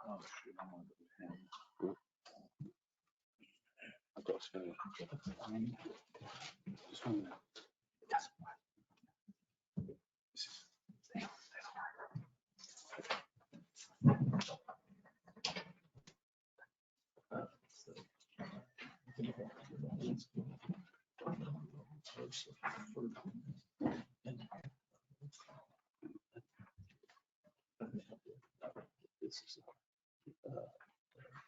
Oh, shoot, I'm on the pen. I've got a spare. Just 1 minute. This is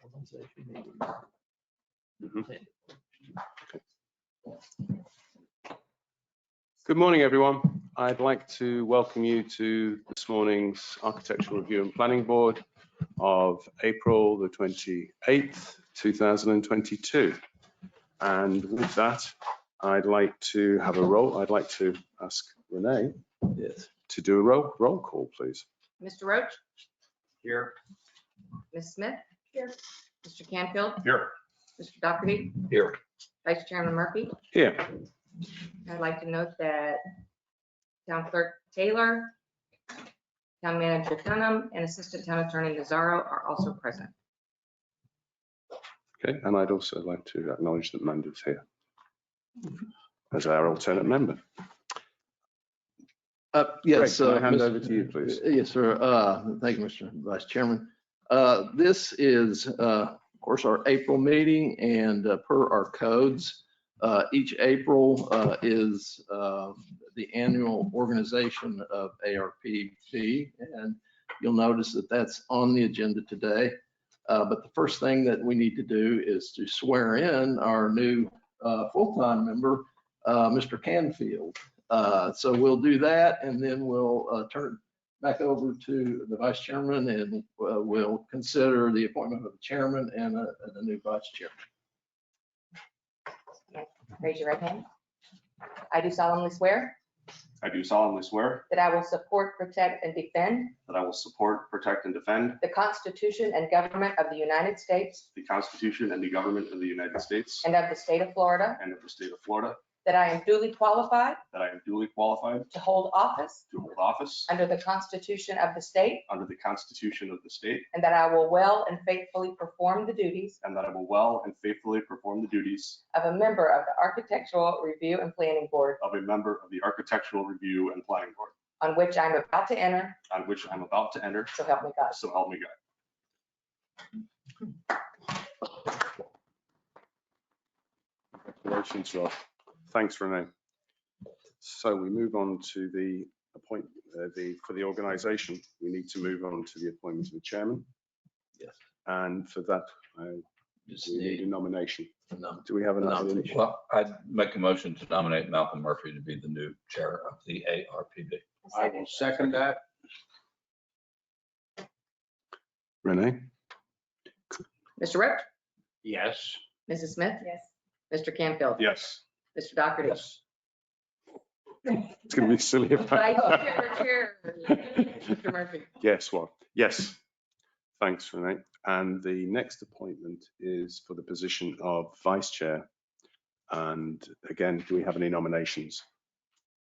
organization meeting. Good morning, everyone. I'd like to welcome you to this morning's Architectural Review and Planning Board of April the 28th, 2022. And with that, I'd like to have a roll. I'd like to ask Renee to do a roll call, please. Mr. Roach? Here. Ms. Smith? Here. Mr. Canfield? Here. Mr. Doherty? Here. Vice Chairman Murphy? Here. I'd like to note that Town Clerk Taylor, Town Manager Dunham, and Assistant Town Attorney Nazaro are also present. Okay, and I'd also like to acknowledge that Mandy's here as our alternate member. Yes. Greg, can I hand over to you, please? Yes, sir. Thank you, Mr. Vice Chairman. This is, of course, our April meeting, and per our codes, each April is the annual organization of ARPB, and you'll notice that that's on the agenda today. But the first thing that we need to do is to swear in our new full-time member, Mr. Canfield. So we'll do that, and then we'll turn it back over to the Vice Chairman, and we'll consider the appointment of the Chairman and the new Vice Chairman. Raise your right hand. I do solemnly swear I do solemnly swear that I will support, protect, and defend that I will support, protect, and defend the Constitution and government of the United States the Constitution and the government of the United States and of the state of Florida, and of the state of Florida, that I am duly qualified that I am duly qualified to hold office to hold office under the Constitution of the state, under the Constitution of the state, and that I will well and faithfully perform the duties and that I will well and faithfully perform the duties of a member of the Architectural Review and Planning Board, of a member of the Architectural Review and Planning Board, on which I'm about to enter, on which I'm about to enter, so help me God. so help me God. Congratulations, Rob. Thanks, Renee. So we move on to the appointment for the organisation. We need to move on to the appointment of the chairman. Yes. And for that, we need a nomination. Do we have a nomination? Well, I'd make a motion to nominate Malcolm Murphy to be the new chair of the ARPB. I will second that. Renee? Mr. Roach? Yes. Mrs. Smith? Yes. Mr. Canfield? Yes. Mr. Doherty? Yes. It's going to be silly if I... Vice Chair. Mr. Murphy? Yes, well, yes. Thanks, Renee. And the next appointment is for the position of vice chair. And again, do we have any nominations?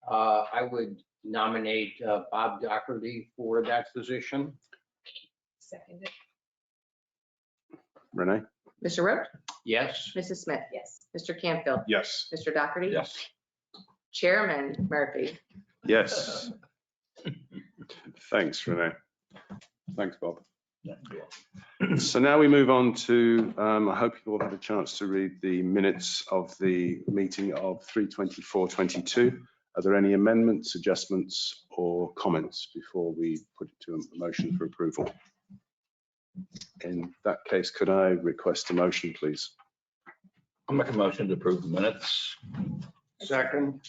I would nominate Bob Doherty for that position. Seconded. Renee? Mr. Roach? Yes. Mrs. Smith? Yes. Mr. Canfield? Yes. Mr. Doherty? Yes. Chairman Murphy? Yes. Thanks, Renee. Thanks, Bob. So now we move on to, I hope you all had a chance to read the minutes of the meeting of 3/24/22. Are there any amendments, adjustments, or comments before we put it to a motion for approval? In that case, could I request a motion, please? I'll make a motion to approve the minutes. Second.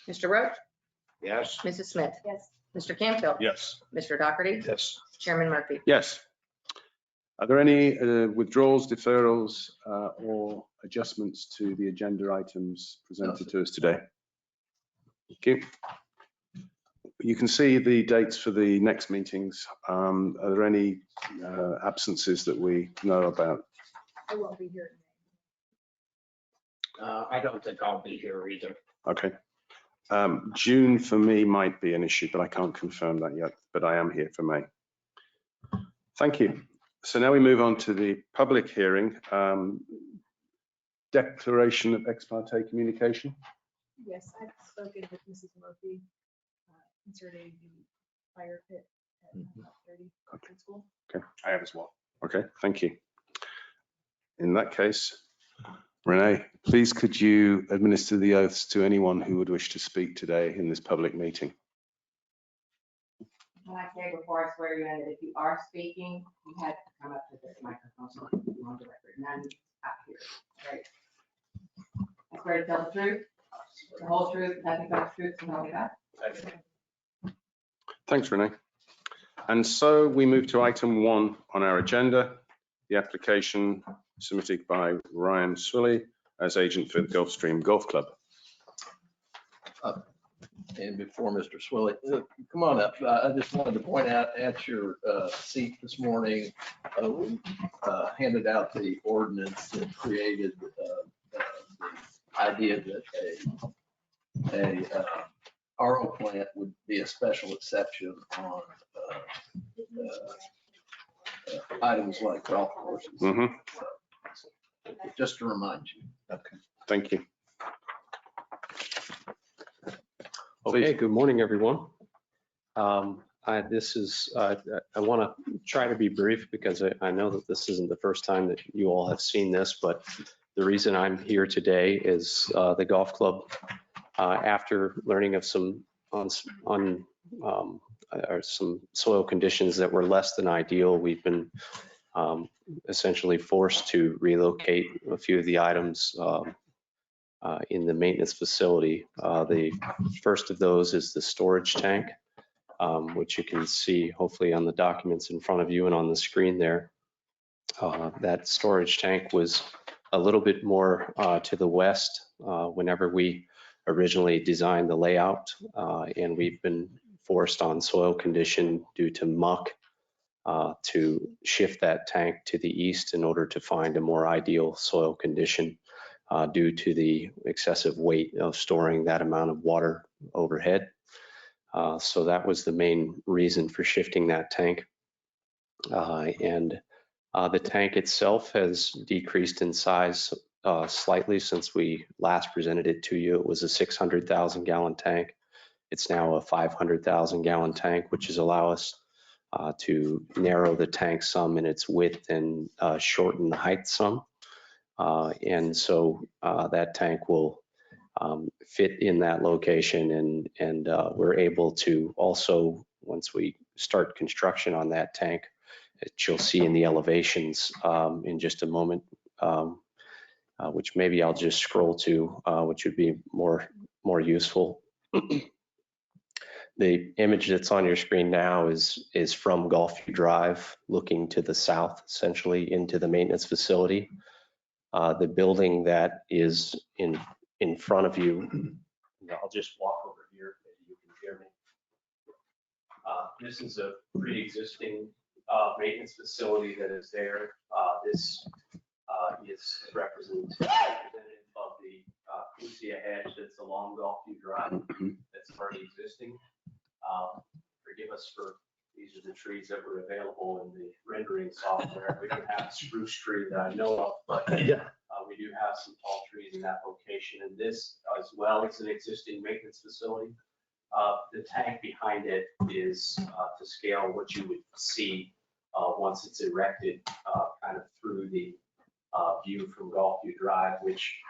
Mr. Roach? Yes. Mrs. Smith? Yes. Mr. Canfield? Yes. Mr. Doherty? Yes. Chairman Murphy? Yes. Are there any withdrawals, deferrals, or adjustments to the agenda items presented to us today? Thank you. You can see the dates for the next meetings. Are there any absences that we know about? I won't be here. I don't think I'll be here either. Okay. June for me might be an issue, but I can't confirm that yet, but I am here for May. Thank you. So now we move on to the public hearing. Declaration of ex parte communication. Yes, I've spoken with Mrs. Murphy concerning the fire pit at 30 Conference School. I have as well. Okay, thank you. In that case, Renee, please could you administer the oaths to anyone who would wish to speak today in this public meeting? Can I say before I swear you in that if you are speaking, you have to come up to this microphone so it can be on the record, none up here, right? I swear to tell the truth, the whole truth, nothing but the truth, so help me God. Thanks, Renee. And so we move to item 1 on our agenda, the application submitted by Ryan Swilly as agent for the Gulfstream Golf Club. And before Mr. Swilly, come on up. I just wanted to point out at your seat this morning, we handed out the ordinance that created the idea that a RO plant would be a special exception on items like golf courses. Mhm. Just to remind you. Okay, thank you. Okay, good morning, everyone. I want to try to be brief because I know that this isn't the first time that you all have seen this, but the reason I'm here today is the golf club, after learning of some soil conditions that were less than ideal, we've been essentially forced to relocate a few of the items in the maintenance facility. The first of those is the storage tank, which you can see hopefully on the documents in front of you and on the screen there. That storage tank was a little bit more to the west whenever we originally designed the layout, and we've been forced on soil condition due to muck to shift that tank to the east in order to find a more ideal soil condition due to the excessive weight of storing that amount of water overhead. So that was the main reason for shifting that tank. The tank itself has decreased in size slightly since we last presented it to you. It was a 600,000 gallon tank. It's now a 500,000 gallon tank, which has allowed us to narrow the tank some in its width and shorten the height some. So that tank will fit in that location, and we're able to also, once we start construction on that tank, which you'll see in the elevations in just a moment, which maybe I'll just scroll to, which would be more useful. The image that's on your screen now is from Gulfview Drive, looking to the south, essentially into the maintenance facility. The building that is in front of you, I'll just walk over here, maybe you can hear me. This is a pre-existing maintenance facility that is there. This is representative of the Lucia hedge that's along Gulfview Drive that's already existing. Forgive us for, these are the trees that were available in the rendering software. We don't have a spruce tree that I know of, but we do have some tall trees in that location. And this as well is an existing maintenance facility. The tank behind it is to scale what you would see once it's erected kind of through the view from Gulfview Drive, which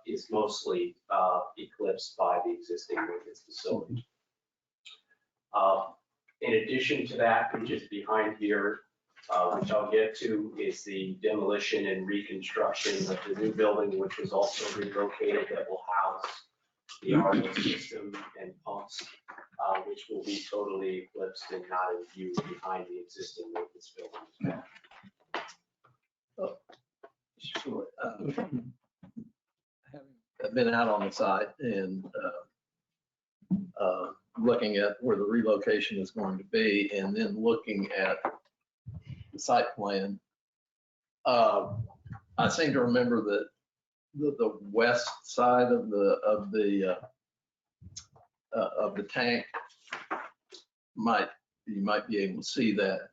is mostly eclipsed by the existing maintenance facility. In addition to that, which is behind here, which I'll get to, is the demolition and reconstruction of the new building, which was also relocated, that will house the RO system and pumps, which will be totally eclipsed and not in view behind the existing maintenance building. Sure. I've been out on the site and looking at where the relocation is going to be, and then looking at the site plan. I seem to remember that the west side of the tank you might be able to see that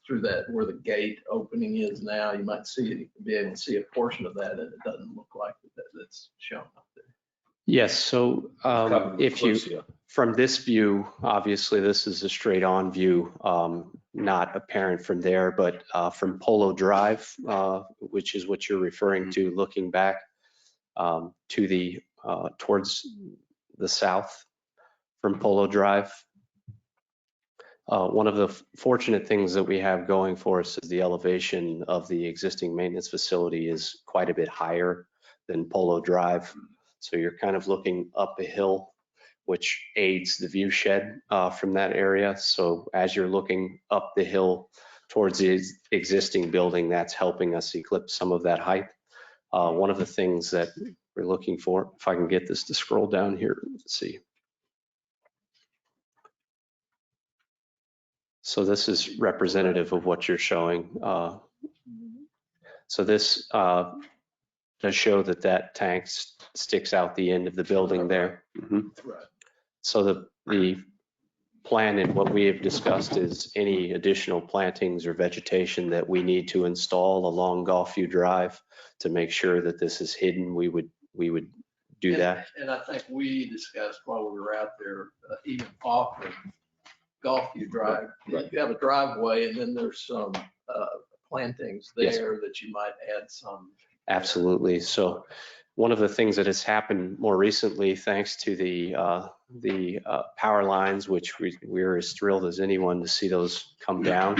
through that, where the gate opening is now, you might be able to see a portion of that, and it doesn't look like that's shown up there. Yes, so Covered with if you, Lucia. from this view, obviously this is a straight on view, not apparent from there, but from Polo Drive, which is what you're referring to, looking back to the, towards the south from Polo Drive. One of the fortunate things that we have going for us is the elevation of the existing maintenance facility is quite a bit higher than Polo Drive. So you're kind of looking up a hill, which aids the view shed from that area. So as you're looking up the hill towards the existing building, that's helping us eclipse some of that height. One of the things that we're looking for, if I can get this to scroll down here, let's see. So this is representative of what you're showing. So this does show that that tank sticks out the end of the building there. Mhm. Right. So the plan and what we have discussed is any additional plantings or vegetation that we need to install along Gulfview Drive to make sure that this is hidden, we would do that. And I think we discussed while we were out there, even off of Gulfview Drive, Right. you have a driveway, and then there's some plantings Yes. there that you might add some. Absolutely. So one of the things that has happened more recently, thanks to the power lines, which we're as thrilled as anyone to see those come down.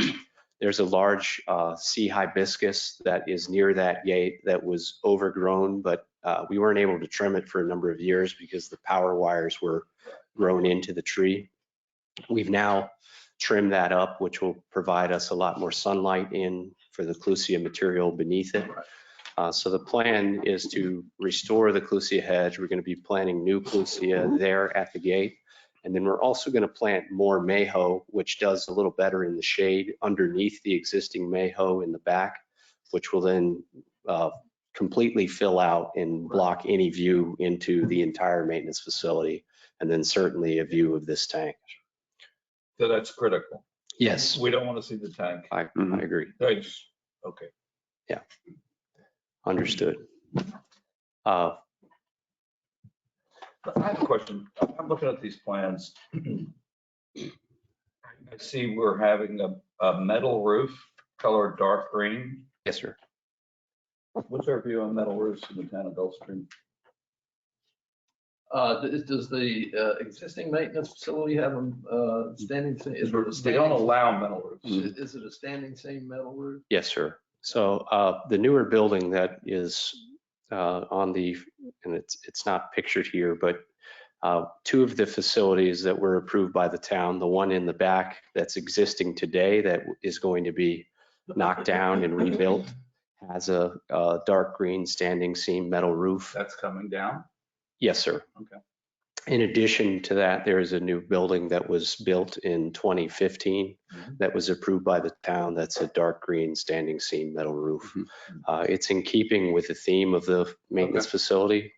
There's a large sea hibiscus that is near that gate that was overgrown, but we weren't able to trim it for a number of years because the power wires were grown into the tree. We've now trimmed that up, which will provide us a lot more sunlight in for the clusia material beneath it. So the plan is to restore the clusia hedge. We're going to be planting new clusia there at the gate. And then we're also going to plant more mayho, which does a little better in the shade underneath the existing mayho in the back, which will then completely fill out and block any view into the entire maintenance facility. And then certainly a view of this tank. So that's critical. Yes, We don't want to see the tank. I agree. Okay. Understood. I have a question. I'm looking at these plans. I see we're having a metal roof colored dark green. Yes, sir. What's our view on metal roofs in the town of Gulfstream? Does the existing maintenance facility have a standing seam? Is it a They don't standing- allow metal roofs. Is it a standing seam metal roof? Yes, sir. So the newer building that is on the, and it's not pictured here, but two of the facilities that were approved by the town, the one in the back that's existing today that is going to be knocked down and rebuilt, has a dark green standing seam metal roof. That's coming down? Yes, sir. Okay. In addition to that, there is a new building that was built in 2015 that was approved by the town. That's a dark green standing seam metal roof. It's in keeping with the theme of the maintenance facility.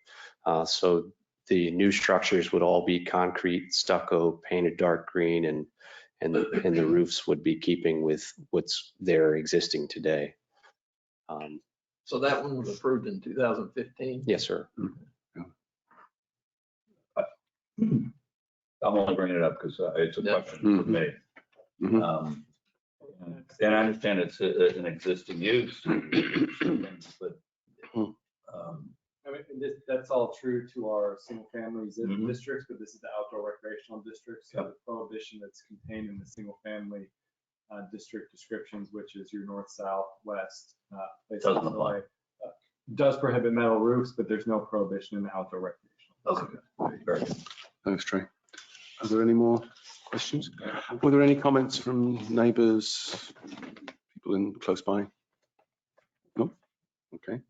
So the new structures would all be concrete, stucco, painted dark green, and the roofs would be keeping with what's there existing today. So that one was approved in 2015? Yes, sir. I'm only bringing it up because it's a question for me. Mhm. And I understand it's an existing use, but I mean, that's all true to our single family Mhm. districts, but this is the outdoor recreational district. So Yep. the prohibition that's contained in the single family district descriptions, which is your north, south, west, places Doesn't in apply. Illinois, does prohibit metal roofs, but there's no prohibition in the outdoor recreational. okay, very good. Thanks, Trey. Are there any more questions? Were there any comments from neighbours, people in close by? No? Okay.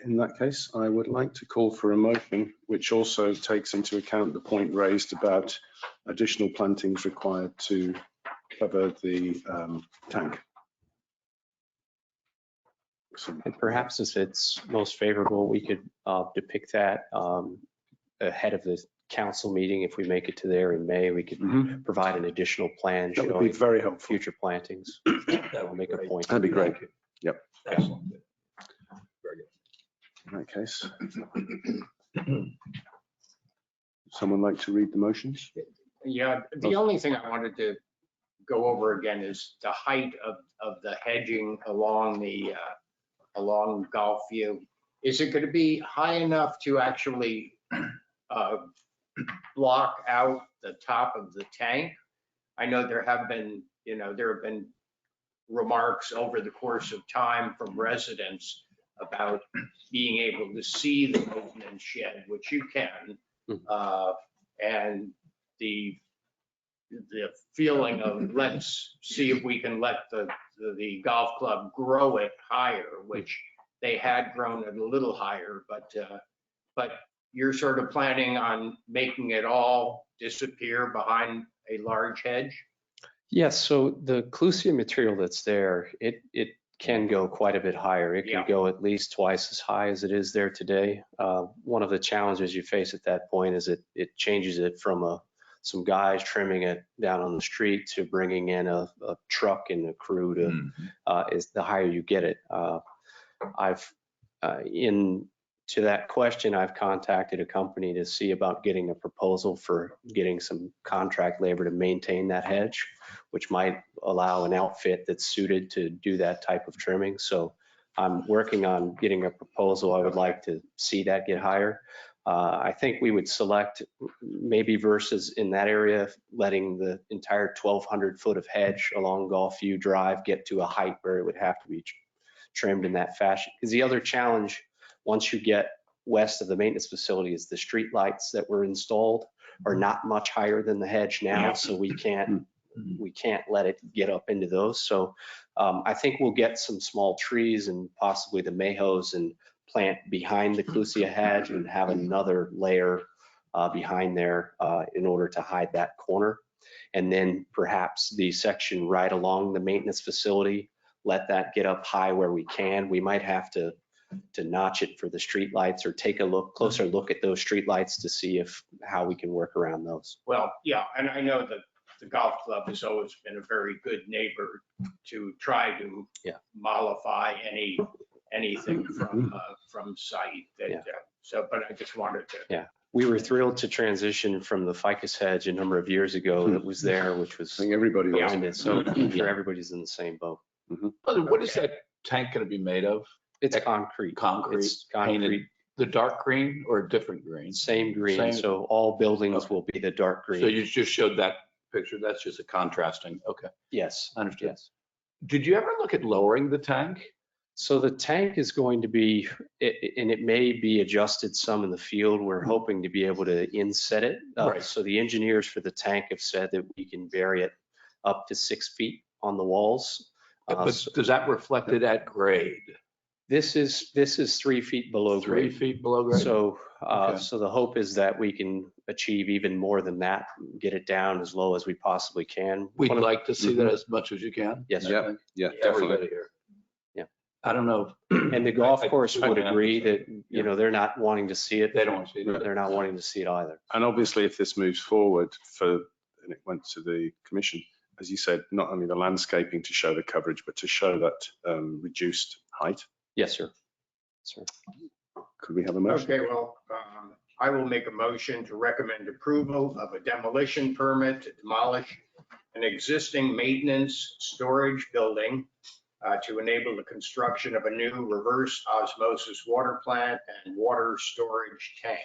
In that case, I would like to call for a motion which also takes into account the point raised about additional plantings required to cover the tank. And perhaps if it's most favorable, we could depict that ahead of the council meeting, if we make it to there in May, we could provide an additional plan That would be showing very helpful. future plantings. That I'll would make be a great. point. That'd be great. Yep. Excellent. Very In that case, someone like to read the motions? Yeah, the only thing I wanted to go over again is the height of the hedging along the, along Golf View. Is it going to be high enough to actually block out the top of the tank? I know there have been, there have been remarks over the course of time from residents about being able to see the maintenance shed, which you can. And the feeling of let's see if we can let the golf club grow it higher, which they had grown it a little higher, but you're sort of planning on making it all disappear behind a large hedge? Yes, so the Clusia material that's there, it can go quite a bit higher. It can Yeah. go at least twice as high as it is there today. One of the challenges you face at that point is it changes it from some guys trimming it down on the street to bringing in a truck and a crew to, is the higher you get it. To that question, I've contacted a company to see about getting a proposal for getting some contract labor to maintain that hedge, which might allow an outfit that's suited to do that type of trimming. So I'm working on getting a proposal. I would like to see that get higher. I think we would select maybe versus in that area, letting the entire 1,200 foot of hedge along Gulfview Drive get to a height where it would have to be trimmed in that fashion. Because the other challenge, once you get west of the maintenance facility, is the street lights that were installed are not much higher than the hedge now, so we can't let it get up into those. So I think we'll get some small trees and possibly the mayhoes and plant behind the Clusia hedge and have another layer behind there in order to hide that corner. And then perhaps the section right along the maintenance facility, let that get up high where we can. We might have to notch it for the street lights or take a closer look at those street lights to see how we can work around those. Well, yeah, and I know that the golf club has always been a very good neighbor to try to mollify anything from site. But I just wanted to. Yeah, we were thrilled to transition from the ficus hedge a number of years ago that was there, which was. I think everybody was. And so I'm sure everybody's in the same boat. What is that tank going to be made of? It's concrete. Concrete, It's concrete. painted the dark green or a different green? Same green, Same. so all buildings will be the dark So green. you just showed that picture. That's just a contrasting. Okay, Yes. understood. Yes. Did you ever look at lowering the tank? So the tank is going to be, and it may be adjusted some in the field. We're hoping to be able to inset it. Right. So the engineers for the tank have said that we can vary it up to 6 feet on the walls. But does that reflect it at grade? This is 3 feet below 3 grade. feet below grade? So, Okay. so the hope is that we can achieve even more than that, get it down as low as we possibly can. We'd One of- like to see that as much as you can. Yes, I sir. think. Yeah, Everybody definitely. here. Yeah. I don't know. And the golf I course would wanna agree that, emphasize, they're not wanting to see it. They don't want to see it. They're not wanting to see it either. And obviously, if this moves forward and it went to the commission, as you said, not only the landscaping to show the coverage, but to show that reduced height. Yes, sir. Sir. Could we have a motion? Okay, well, I will make a motion to recommend approval of a demolition permit to demolish an existing maintenance storage building to enable the construction of a new reverse osmosis water plant and water storage tank.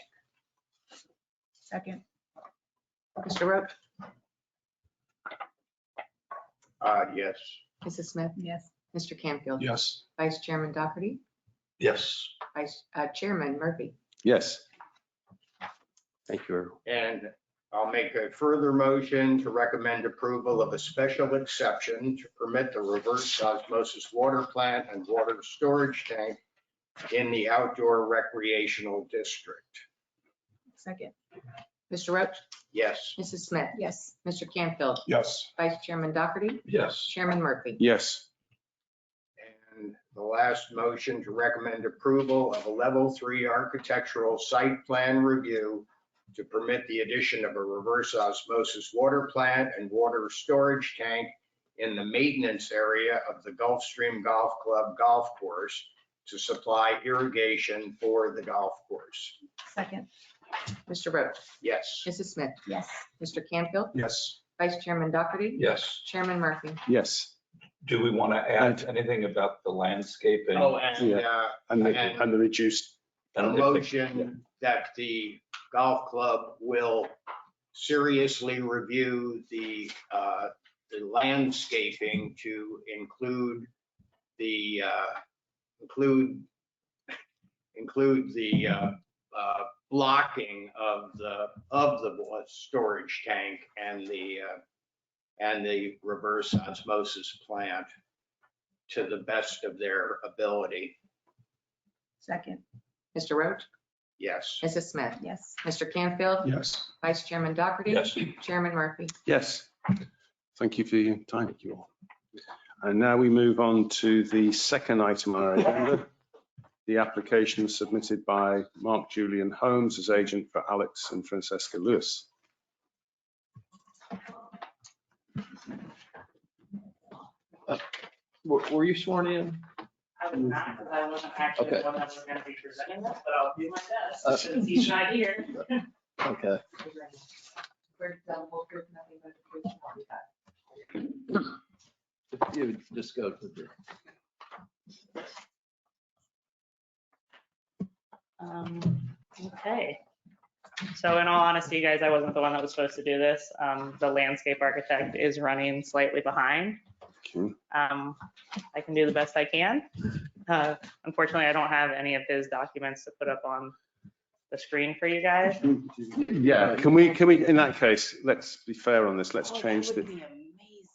Second. Mr. Roach, Yes. Mrs. Smith, Yes. Mr. Canfield, Yes. Vice Chairman Doherty, Yes. Chairman Murphy. Yes. Thank you. And I'll make a further motion to recommend approval of a special exception to permit the reverse osmosis water plant and water storage tank in the outdoor recreational district. Second. Mr. Roach, Yes. Mrs. Smith, Yes. Mr. Canfield, Yes. Vice Chairman Doherty, Yes. Chairman Murphy. Yes. And the last motion to recommend approval of a level 3 architectural site plan review to permit the addition of a reverse osmosis water plant and water storage tank in the maintenance area of the Gulfstream Golf Club golf course to supply irrigation for the golf course. Second. Mr. Roach, Yes. Mrs. Smith, Yes. Mr. Canfield, Yes. Vice Chairman Doherty, Yes. Chairman Murphy. Yes. Do we want to add anything about the landscaping? Oh, and And the reduced. a motion that the golf club will seriously review the landscaping to include the blocking of the storage tank and the reverse osmosis plant to the best of their ability. Second. Mr. Roach, Yes. Mrs. Smith, Yes. Mr. Canfield, Yes. Vice Chairman Doherty. Yes. Chairman Murphy. Yes. Thank you for your time, you all. And now we move on to the second item on our agenda, the application submitted by Mark Julian Holmes as agent for Alex and Francesca Lewis. Were you sworn in? I was not, because I wasn't actually Okay. the one that was gonna be presenting this, but I'll do my best, since he's not here. Okay. We're to tell the whole truth, nothing but the truth. If you would just go to the, Okay. So in all honesty, guys, I wasn't the one that was supposed to do this. The landscape architect is running slightly behind. Okay. I can do the best I can. Unfortunately, I don't have any of his documents to put up on the screen for you guys. Yeah, can we, in that case, let's be fair on this, let's change the.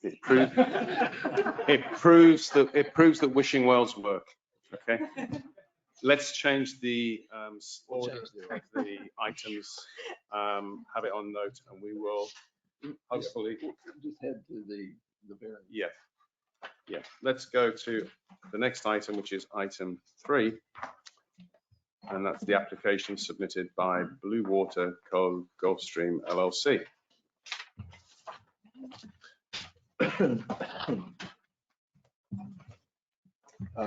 It proves that wishing wells work, okay? Let's change the order of the items, have it on note, and we will hopefully, just head to the variance. yeah. Let's go to the next item, which is item 3. And that's the application submitted by Blue Water Co. Gulfstream LLC.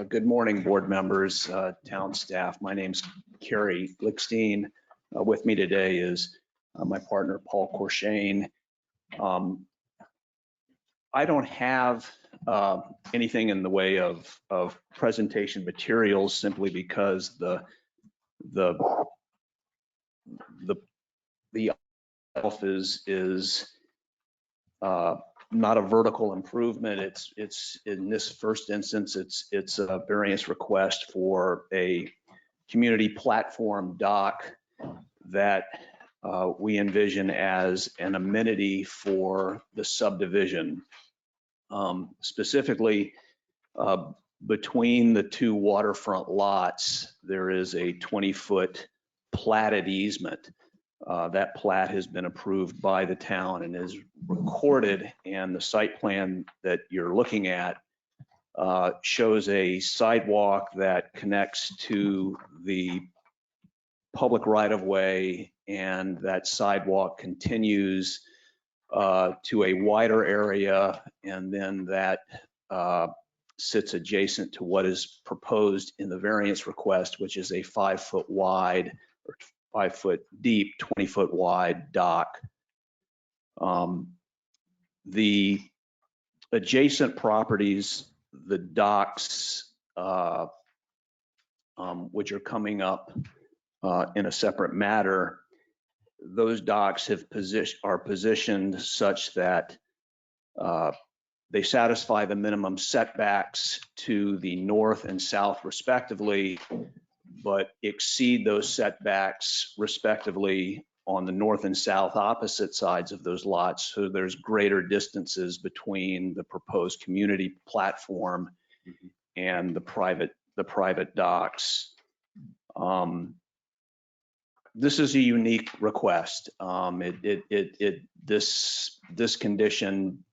Good morning, board members, town staff. My name's Kerry Glickstein. With me today is my partner, Paul Corshane. I don't have anything in the way of presentation materials simply because the itself is not a vertical improvement. It's in this first instance, it's a variance request for a community platform dock that we envision as an amenity for the subdivision. Specifically, between the two waterfront lots, there is a 20-foot platted easement. That plat has been approved by the town and is recorded, and the site plan that you're looking at shows a sidewalk that connects to the public right-of-way, and that sidewalk continues to a wider area, and then that sits adjacent to what is proposed in the variance request, which is a 5-foot wide or 5-foot deep, 20-foot wide dock. The adjacent properties, the docks, which are coming up in a separate matter, those docks are positioned such that they satisfy the minimum setbacks to the north and south respectively, but exceed those setbacks respectively on the north and south opposite sides of those lots. So there's greater distances between the proposed community platform and the private docks. This is a unique request. This condition,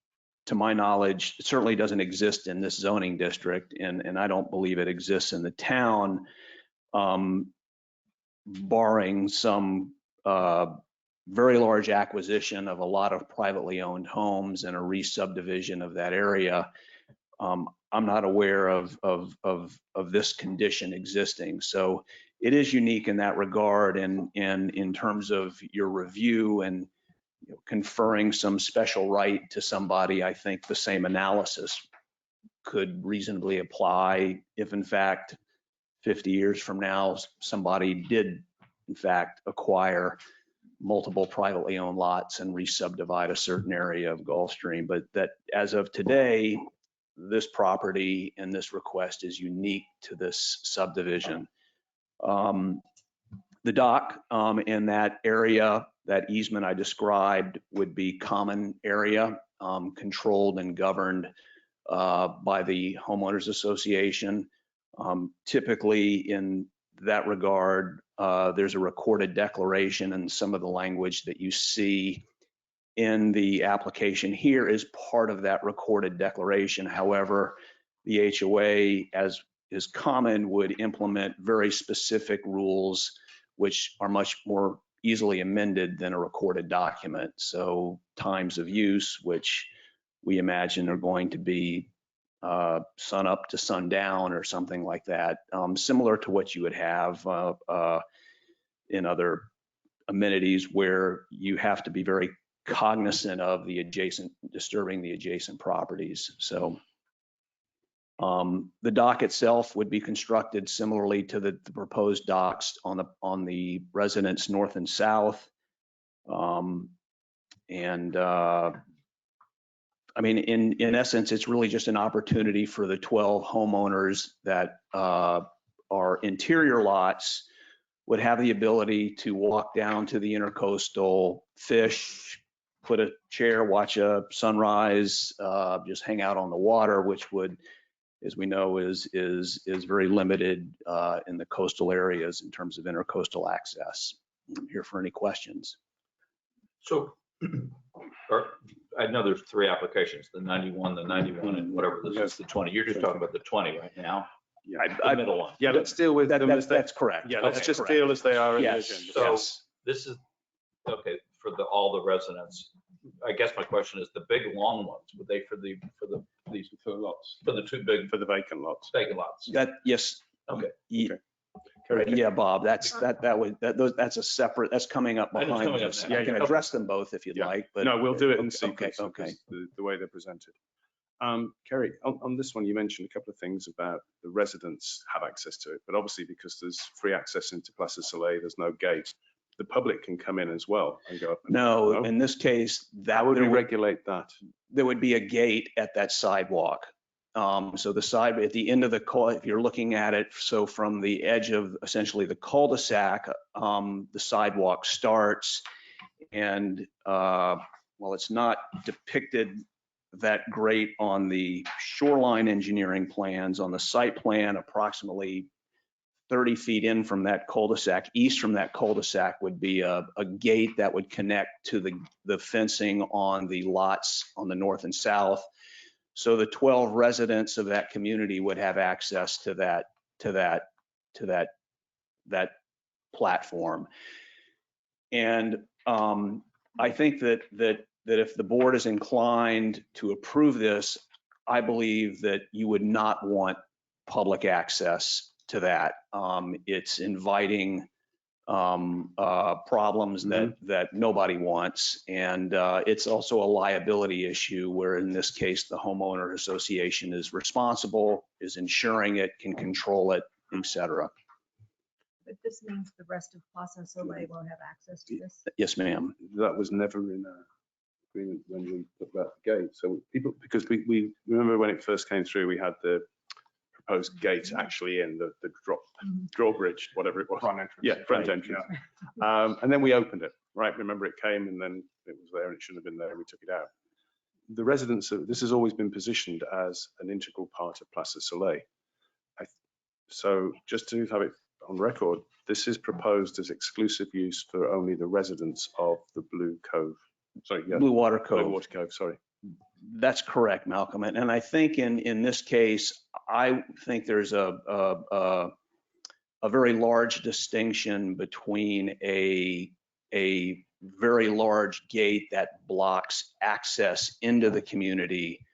to my knowledge, it certainly doesn't exist in this zoning district, and I don't believe it exists in the town, barring some very large acquisition of a lot of privately owned homes and a re-subdivision of that area. I'm not aware of this condition existing. So it is unique in that regard, and in terms of your review and conferring some special right to somebody, I think the same analysis could reasonably apply if in fact 50 years from now somebody did in fact acquire multiple privately owned lots and re-subdivide a certain area of Gulfstream. But that as of today, this property and this request is unique to this subdivision. The dock in that area, that easement I described, would be common area, controlled and governed by the homeowners association. Typically in that regard, there's a recorded declaration, and some of the language that you see in the application here is part of that recorded declaration. However, the HOA, as is common, would implement very specific rules which are much more easily amended than a recorded document. So times of use, which we imagine are going to be sun up to sundown or something like that, similar to what you would have in other amenities where you have to be very cognizant of the disturbing the adjacent properties. So the dock itself would be constructed similarly to the proposed docks on the residents north and south. I mean, in essence, it's really just an opportunity for the 12 homeowners that are interior lots would have the ability to walk down to the intercoastal, fish, put a chair, watch a sunrise, just hang out on the water, which would, as we know, is very limited in the coastal areas in terms of intercoastal access. I'm here for any questions. So I know there's 3 applications, the 91, the 91, and whatever this is, the 20. You're just talking about the 20 right now. Yeah, The middle one. yeah, let's deal with them as they, That's correct. yeah, let's Okay, just correct. deal as they are in the Yes. agenda. So Yes. this is, okay, for all the residents. I guess my question is the big long ones, would they for the lots, for the 2 big for the vacant lots. vacant lots? Yes. Okay. Yeah, Bob, that's a separate, that's coming up I know it's behind coming up this. next. I can Yeah. address them both if you'd Yeah. like, but. No, we'll do it in Okay, sequence okay. because the way they're presented. Kerry, on this one, you mentioned a couple of things about the residents have access to it, but obviously because there's free access into Place Soleil, there's no gate. The public can come in as well and go up. No, in this case, How would we regulate that? there would be a gate at that sidewalk. So the side at the end of the if you're looking at it, so from the edge of essentially the cul-de-sac, the sidewalk starts, and while it's not depicted that great on the shoreline engineering plans, on the site plan, approximately 30 feet in from that cul-de-sac, east from that cul-de-sac would be a gate that would connect to the fencing on the lots on the north and south. So the 12 residents of that community would have access to that platform. And I think that if the board is inclined to approve this, I believe that you would not want public access to that. It's inviting problems that nobody wants. And it's also a liability issue where in this case, the homeowner association is responsible, is insuring it, can control it, et cetera. But this means the rest of Place Soleil won't have access to this. Yes, ma'am. That was never in our agreement when we talked about the gate. So people, because we remember when it first came through, we had the proposed gate actually in the drawbridge, whatever it was. Front entrance. Yeah, front entrance. And then we opened it, right? Remember it came and then it was there and it shouldn't have been there and we took it out. The residents, this has always been positioned as an integral part of Place Soleil. So just to have it on record, this is proposed as exclusive use for only the residents of the Blue Cove. Sorry, yeah. Blue Water Cove. Blue Water Cove, sorry. That's correct, Malcolm. And I think in this case, I think there's a very large distinction between a very large gate that blocks access into the community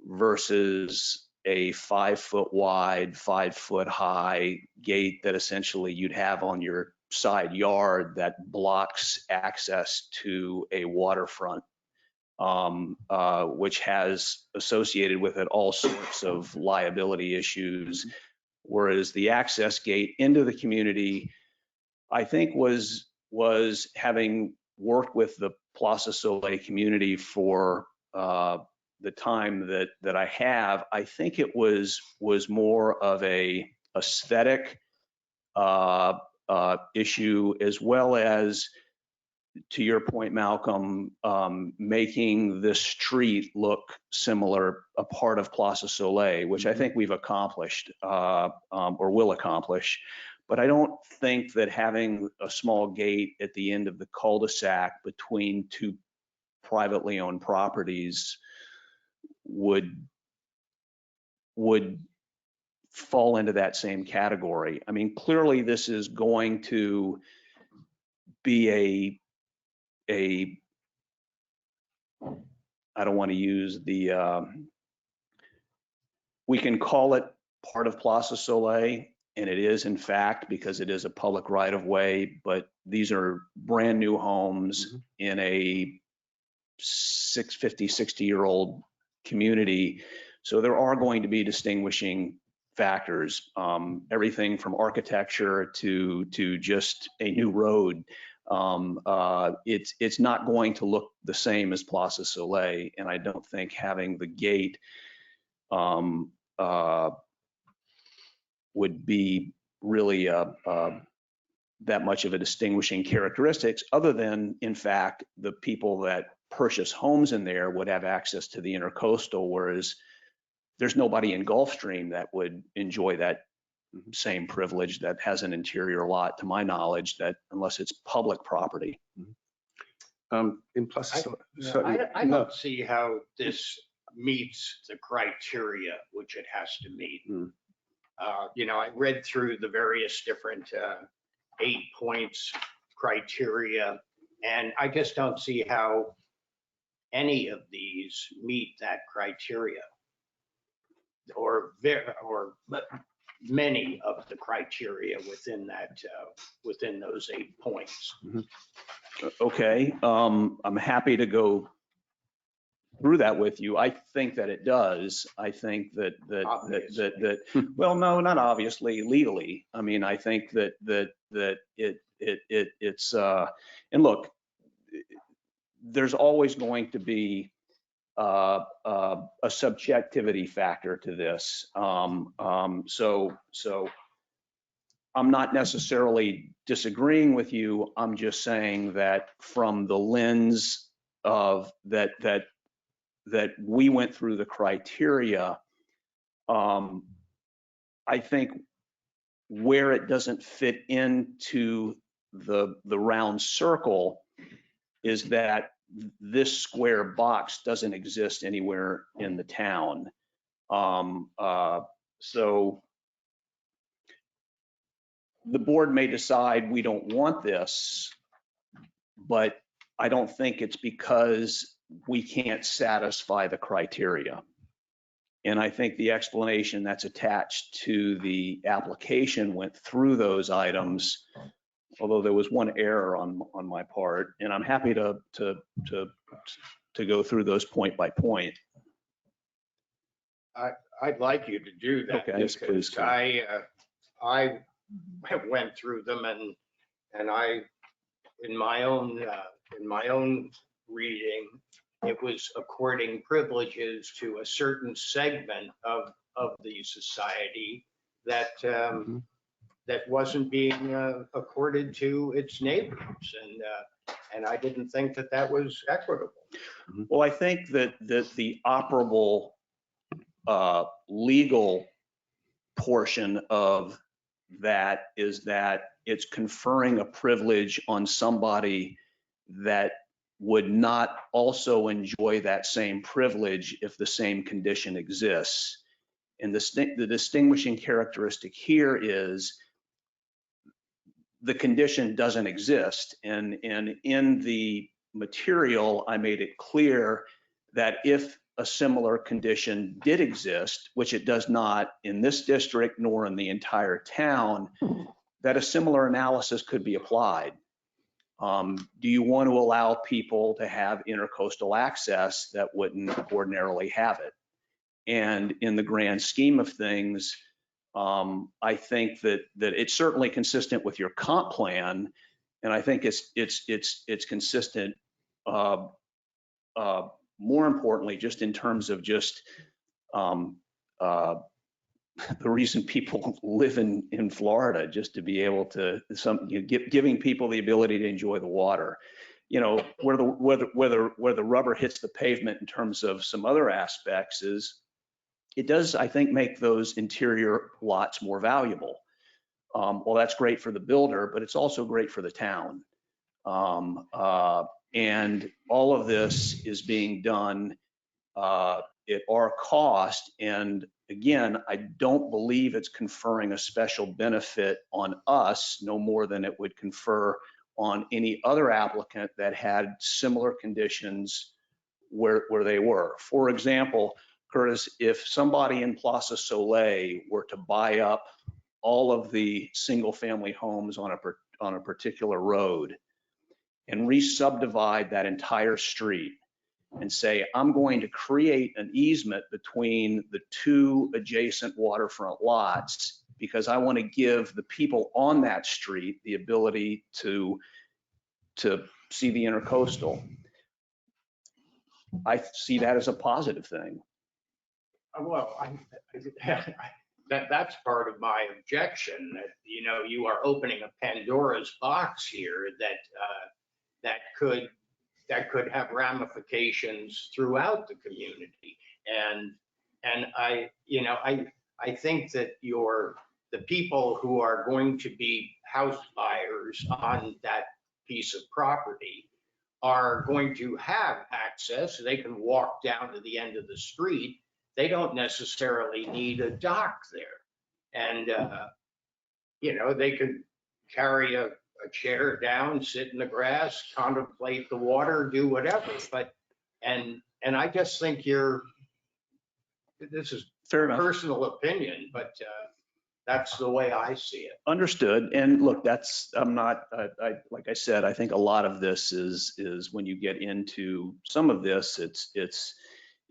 versus a 5 foot wide, 5 foot high gate that essentially you'd have on your side yard that blocks access to a waterfront, which has associated with it all sorts of liability issues. Whereas the access gate into the community, I think was having worked with the Plaza Soleil community for the time that I have, I think it was more of a aesthetic issue, as well as, to your point, Malcolm, making this street look similar, a part of Plaza Soleil, which I think we've accomplished or will accomplish. But I don't think that having a small gate at the end of the cul-de-sac between two privately owned properties would fall into that same category. I mean, clearly this is going to be I don't want to use the, we can call it part of Plaza Soleil, and it is in fact, because it is a public right of way, but these are brand new homes in a 50, 60-year-old community. So there are going to be distinguishing factors, everything from architecture to just a new road. It's not going to look the same as Plaza Soleil, and I don't think having the gate would be really that much of a distinguishing characteristics, other than, in fact, the people that purchase homes in there would have access to the intercoastal, whereas there's nobody in Gulfstream that would enjoy that same privilege that has an interior lot, to my knowledge, that unless it's public property. In Plaza Soleil, I don't see how this meets the criteria which it has to meet. You know, I read through the various different 8 points criteria, and I just don't see how any of these meet that criteria, or many of the criteria within that within those 8 points. Okay, I'm happy to go through that with you. I think that it does. I think that well, no, not obviously, legally. I mean, I think that it's and look, there's always going to be a subjectivity factor to this. So I'm not necessarily disagreeing with you. I'm just saying that from the lens of that we went through the criteria, I think where it doesn't fit into the round circle is that this square box doesn't exist anywhere in the town. So the board may decide we don't want this, but I don't think it's because we can't satisfy the criteria. And I think the explanation that's attached to the application went through those items, although there was one error on my part, and I'm happy to go through those point by point. I'd like you to do that. Okay, yes, please. I went through them, and I, in my own reading, it was according privileges to a certain segment of the society that that wasn't being accorded to its neighbors, and I didn't think that was equitable. Well, I think that the operable legal portion of that is that it's conferring a privilege on somebody that would not also enjoy that same privilege if the same condition exists. And the distinguishing characteristic here is the condition doesn't exist. And in the material, I made it clear that if a similar condition did exist, which it does not in this district nor in the entire town, that a similar analysis could be applied. Do you want to allow people to have intercoastal access that wouldn't ordinarily have it? And in the grand scheme of things, I think that it's certainly consistent with your comp plan, and I think it's consistent. More importantly, just in terms of just the reason people live in Florida, just to be able to giving people the ability to enjoy the water. Where the rubber hits the pavement in terms of some other aspects is it does, I think, make those interior lots more valuable. Well, that's great for the builder, but it's also great for the town. And all of this is being done at our cost. And again, I don't believe it's conferring a special benefit on us, no more than it would confer on any other applicant that had similar conditions where they were. For example, Curtis, if somebody in Plaza Soleil were to buy up all of the single family homes on a particular road and re-subdivide that entire street and say, I'm going to create an easement between the two adjacent waterfront lots because I want to give the people on that street the ability to see the intercoastal. I see that as a positive thing. Well, that's part of my objection, that, you are opening a Pandora's box here that could have ramifications throughout the community. And I think that the people who are going to be house buyers on that piece of property are going to have access. They can walk down to the end of the street. They don't necessarily need a dock there. And, they could carry a chair down, sit in the grass, contemplate the water, do whatever. But, and I just think this is Fair enough. Personal opinion, but that's the way I see it. Understood. And look, like I said, I think a lot of this is when you get into some of this, it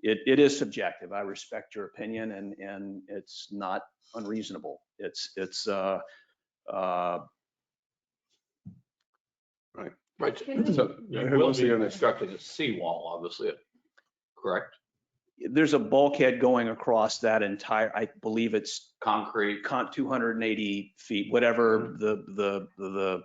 is subjective. I respect your opinion, and it's not unreasonable. Right. So you will be constructing a seawall, obviously, correct? There's a bulkhead going across that entire, I believe it's Concrete. 280 feet, whatever the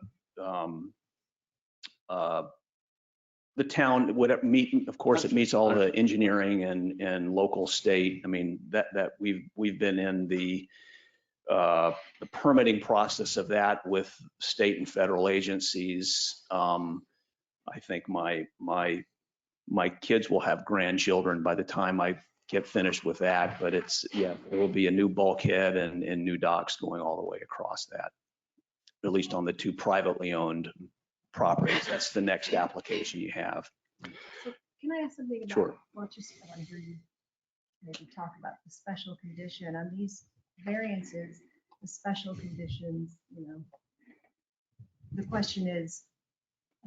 town would meet. Of course, it meets all the engineering and local, state. I mean, that we've been in the permitting process of that with state and federal agencies. I think my kids will have grandchildren by the time I get finished with that, but there will be a new bulkhead and new docks going all the way across that, at least on the two privately owned properties. That's the next application you have. So can I ask something about, Sure. well, just I want to hear you maybe talk about the special condition on these variances, the special conditions, the question is,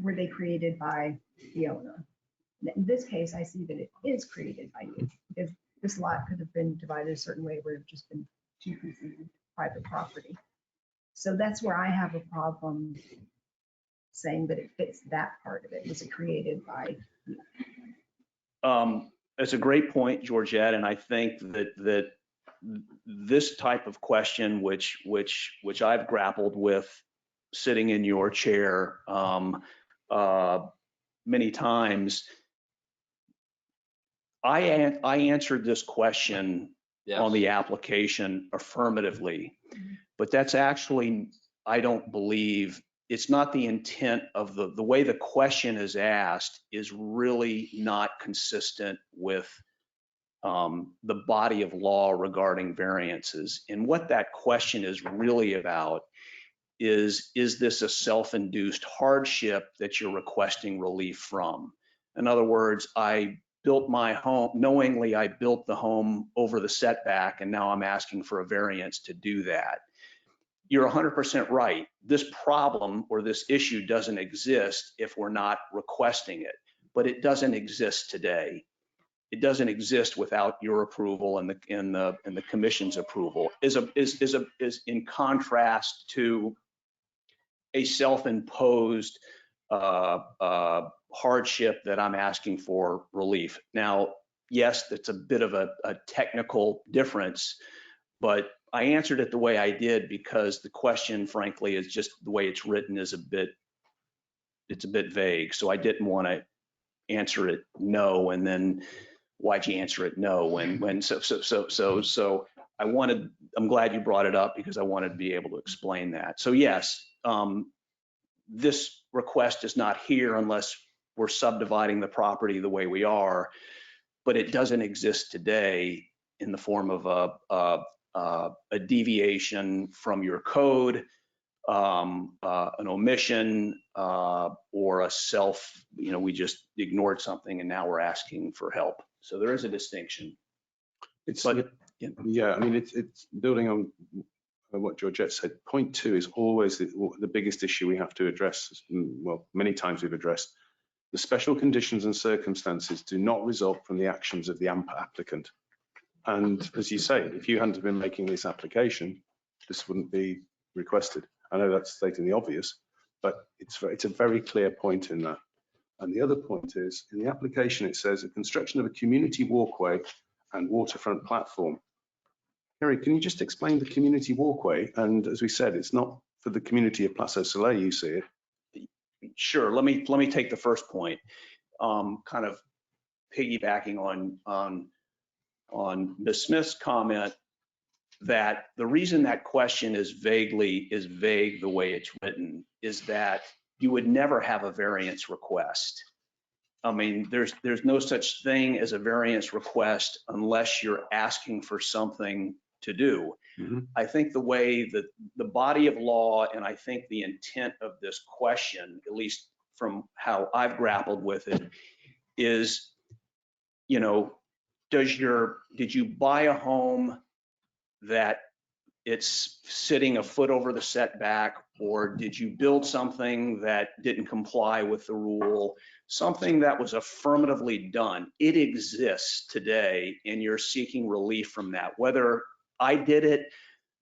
were they created by the owner? In this case, I see that it is created by you, because this lot could have been divided a certain way where it just been two pieces of private property. So that's where I have a problem saying that it fits that part of it. Was it created by you? It's a great point, Georgette, and I think that this type of question, which I've grappled with sitting in your chair many times, I answered this question on the application affirmatively, but that's actually, I don't believe, it's not the intent of the way the question is asked is really not consistent with the body of law regarding variances. And what that question is really about is this a self-induced hardship that you're requesting relief from? In other words, I built my home, knowingly I built the home over the setback, and now I'm asking for a variance to do that. You're 100% right. This problem or this issue doesn't exist if we're not requesting it, but it doesn't exist today. It doesn't exist without your approval and the commission's approval. Is in contrast to a self-imposed hardship that I'm asking for relief. Now, yes, that's a bit of a technical difference, but I answered it the way I did because the question, frankly, is just the way it's written is it's a bit vague. So I didn't want to answer it no, and then why'd you answer it no? So I'm glad you brought it up because I wanted to be able to explain that. So yes, this request is not here unless we're subdividing the property the way we are, but it doesn't exist today in the form of a deviation from your code, an omission, or a self, we just ignored something and now we're asking for help. So there is a distinction. Yeah, I mean, it's building on what Georgette said. Point 2 is always the biggest issue we have to address. Well, many times we've addressed. The special conditions and circumstances do not result from the actions of the applicant. And as you say, if you hadn't been making this application, this wouldn't be requested. I know that's stating the obvious, but it's a very clear point in that. And the other point is, in the application, it says a construction of a community walkway and waterfront platform. Harry, can you just explain the community walkway? And as we said, it's not for the community of Place au Soleil, you see it. Sure, let me take the first point, kind of piggybacking on Ms. Smith's comment that the reason that question is vague the way it's written is that you would never have a variance request. I mean, there's no such thing as a variance request unless you're asking for something to do. Mm-hmm. I think the way that the body of law and I think the intent of this question, at least from how I've grappled with it, is, did you buy a home that it's sitting a foot over the setback, or did you build something that didn't comply with the rule, something that was affirmatively done? It exists today, and you're seeking relief from that. Whether I did it,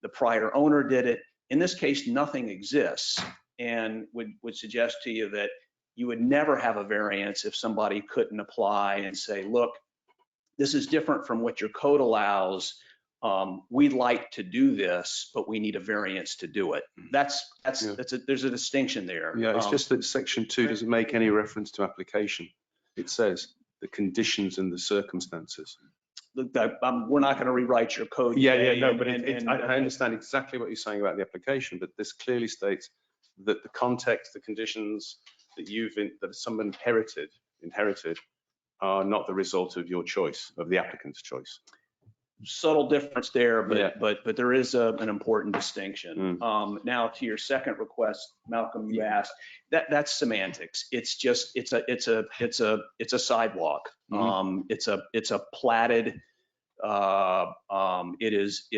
the prior owner did it, in this case, nothing exists, and would suggest to you that you would never have a variance if somebody couldn't apply and say, look, this is different from what your code allows. We'd like to do this, but we need a variance to do it. There's a distinction there. Yeah, it's just that section 2 doesn't make any reference to application. It says the conditions and the circumstances. We're not going to rewrite your code. I understand exactly what you're saying about the application, but this clearly states that the context, the conditions that someone inherited are not the result of your choice, of the applicant's choice. Subtle difference there, but there is an important distinction. Mm. Now to your second request, Malcolm, you asked, that's semantics. It's a sidewalk. Mm-hmm. It's a platted. It is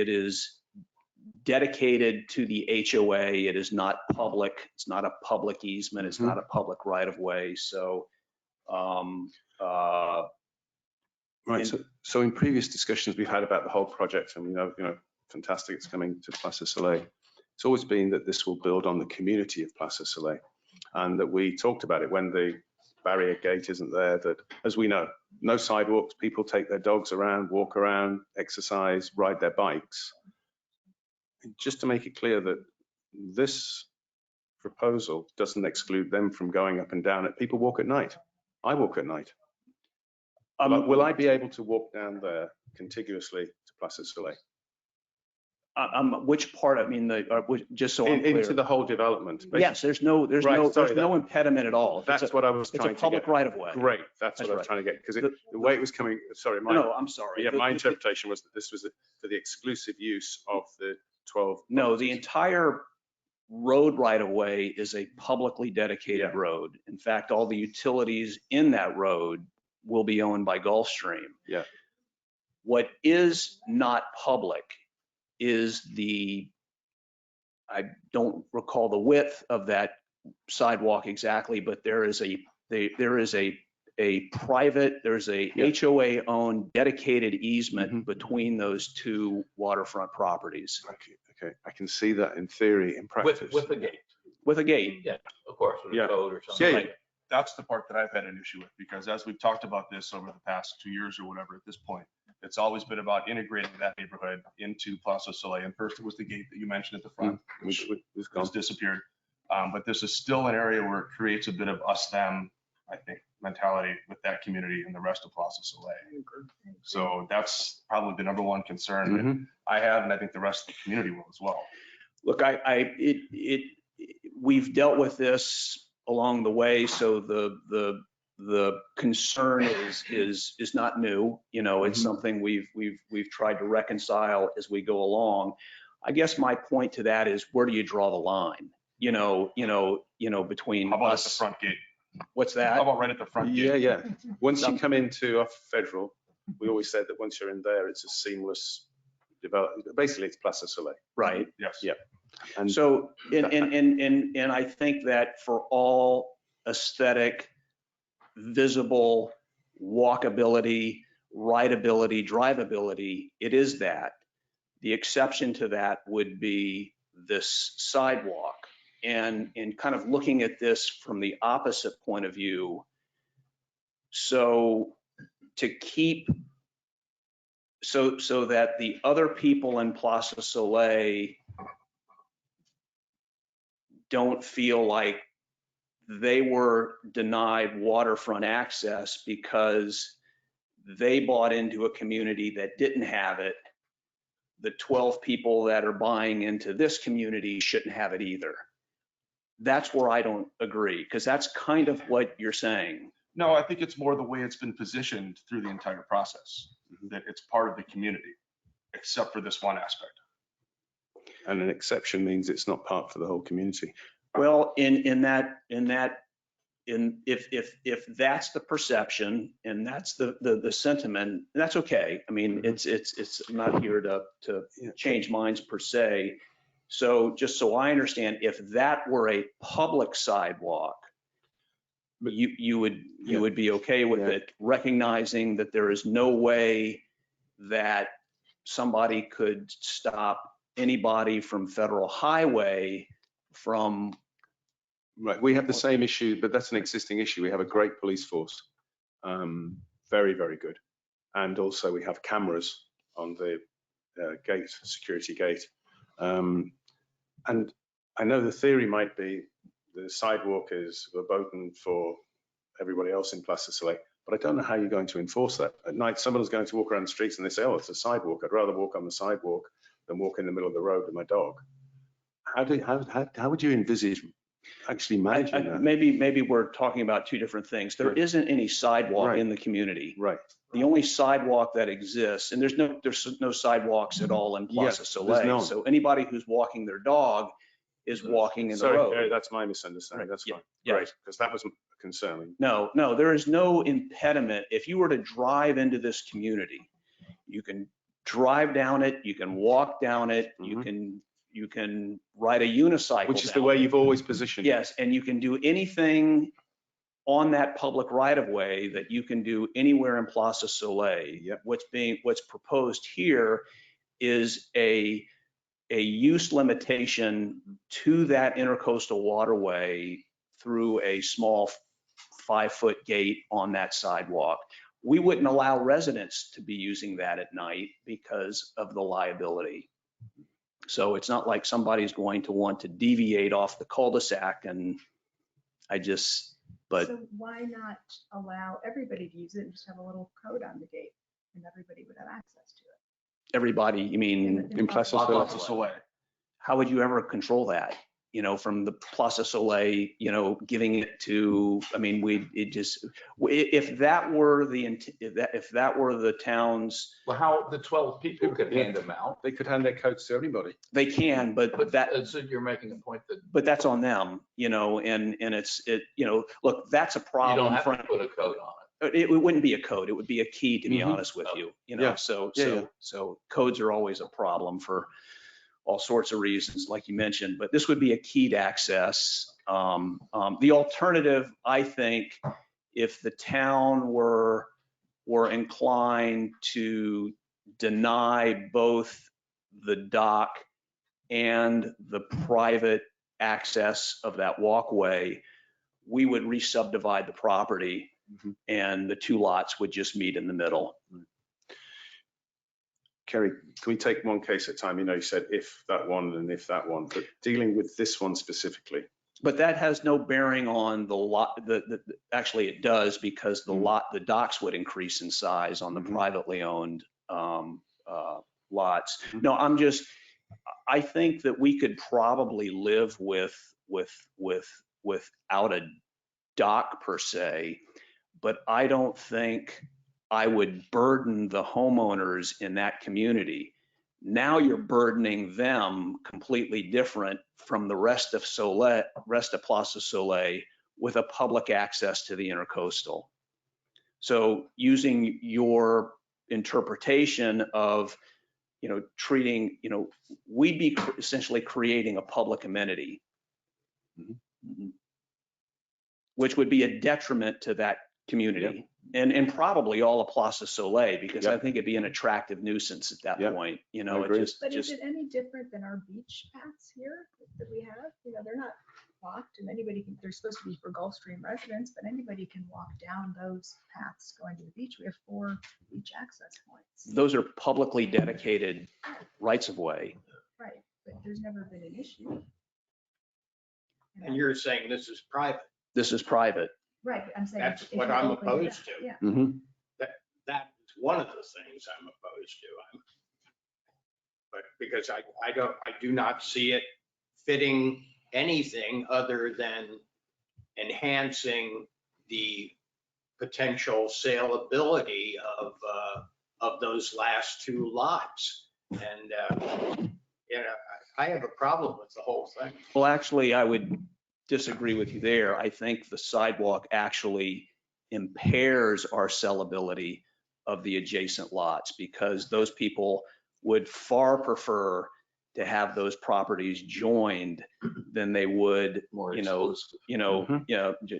dedicated to the HOA. It is not public. It's not a public easement. It's not a public right of way. So. Right. So in previous discussions we've had about the whole project, and we know, fantastic, it's coming to Place au Soleil. It's always been that this will build on the community of Place au Soleil, and that we talked about it when the barrier gate isn't there, that, as we know, no sidewalks, people take their dogs around, walk around, exercise, ride their bikes. Just to make it clear that this proposal doesn't exclude them from going up and down. People walk at night. I walk at night. Will I be able to walk down there contiguously to Place au Soleil? Which part? I mean, just so I'm clear. Into the whole development. Basically. Yes, there's no impediment at all. That's what I was trying to get. It's a public right of way. Great, that's what I was trying to get, because the way it was coming. Sorry, no, I'm sorry. Yeah, my interpretation was that this was for the exclusive use of the 12. No, the entire road right of way is a publicly dedicated road. In fact, all the utilities in that road will be owned by Gulfstream. Yeah. What is not public is I don't recall the width of that sidewalk exactly, but there's a HOA owned dedicated easement between those two waterfront properties. Okay, I can see that in theory. In practice. With a gate. With a gate. Yeah, of course, with Yeah. a code or something. Yeah. like That's the part that I've had an issue with, because as we've talked about this over the past 2 years or whatever at this point, it's always been about integrating that neighborhood into Plaza Soleil. And first it was the gate that you mentioned at the front, which has disappeared. But this is still an area where it creates a bit of us, them, I think, mentality with that community and the rest of Plaza Soleil. So that's probably the number one concern that I have, and I think the rest of the community will as well. Look, we've dealt with this along the way, so the concern is not new. You know, it's something we've tried to reconcile as we go along. I guess my point to that is, where do you draw the line? You know, between How about at the us. front gate? What's that? How about right at the front gate? Yeah. Once you come into off Federal, we always said that once you're in there, it's a seamless development. Basically, it's Plaza Soleil. Right. Yes. Yeah. And So, and I think that for all aesthetic, visible, walkability, rideability, drivability, it is that. The exception to that would be this sidewalk. And in kind of looking at this from the opposite point of view, so to keep, so that the other people in Plaza Soleil don't feel like they were denied waterfront access because they bought into a community that didn't have it. The 12 people that are buying into this community shouldn't have it either. That's where I don't agree, because that's kind of what you're saying. No, I think it's more the way it's been positioned through the entire process, that it's part of the community, except for this one aspect. And an exception means it's not part for the whole community. Well, if that's the perception and that's the sentiment, that's okay. I mean, it's I'm not here to change minds per se. So just so I understand, if that were a public sidewalk, you would be okay with it, recognizing that there is no way that somebody could stop anybody from Federal Highway from. Right, we have the same issue, but that's an existing issue. We have a great police force, very, very good. And also we have cameras on the gate, security gate. And I know the theory might be the sidewalk is verboten for everybody else in Plaza Soleil, but I don't know how you're going to enforce that. At night, someone's going to walk around the streets and they say, oh, it's a sidewalk. I'd rather walk on the sidewalk than walk in the middle of the road with my dog. How would you envisage actually managing that? Maybe we're talking about two different things. There isn't any sidewalk in the community. Right. The only sidewalk that exists, and there's no sidewalks at all in Plaza Soleil. So anybody who's walking their dog is walking in the road. Sorry, that's my misunderstanding. That's fine. Great, because that was concerning. No, there is no impediment. If you were to drive into this community, you can drive down it, you can walk down it, you can ride a unicycle. Which is the way you've always positioned it. Yes, and you can do anything on that public right of way that you can do anywhere in Plaza Soleil. Yep. What's proposed here is a use limitation to that intercoastal waterway through a small 5-foot gate on that sidewalk. We wouldn't allow residents to be using that at night because of the liability. So it's not like somebody's going to want to deviate off the cul-de-sac, and So why not allow everybody to use it and just have a little code on the gate and everybody would have access to it? everybody, you mean, In Plaza Plaza Soleil. Soleil. how would you ever control that? from the Plaza Soleil, giving it to, I mean, if that were the town's, Well, how, the 12 people could hand them out. They could hand their codes to everybody. they can, but that, So you're making a point that but that's on them, and look, that's a you problem. don't have to put a code on it. It wouldn't be a code, it would be a key, to be Mhm. honest with you, Yeah. so codes are always a problem for all sorts of reasons, like you mentioned, but this would be a keyed access. The alternative, I think, if the town were inclined to deny both the dock and the private access of that walkway, we would re-subdivide the property Mhm. and the two lots would just meet in the middle. Kerry, can we take one case at a time? You said if that one and if that one, but dealing with this one specifically. But that has no bearing on the lot, actually it does, because the docks would increase in size on the privately owned lots. No, I think that we could probably live without a dock per se, but I don't think I would burden the homeowners in that community. Now you're burdening them completely different from the rest of Plaza Soleil with a public access to the intercoastal. So using your interpretation of, treating, we'd be essentially creating a public amenity, which would be a detriment to that community. And probably all of Plaza Soleil, because I think it'd be an attractive nuisance at that point, agree. But is it any different than our beach paths here that we have? They're not locked and they're supposed to be for Gulfstream residents, but anybody can walk down those paths going to the beach. We have 4 beach access points. Those are publicly dedicated rights of way. Right, but there's never been an issue. And you're saying this is private. This is private. Right, I'm saying. That's if what you're I'm opening it opposed up, to. Yeah. Mhm. That's one of the things I'm opposed to. But because I do not see it fitting anything other than enhancing the potential saleability of those last 2 lots. And, I have a problem with the whole thing. Well, actually, I would disagree with you there. I think the sidewalk actually impairs our sellability of the adjacent lots, because those people would far prefer to have those properties joined than they would, More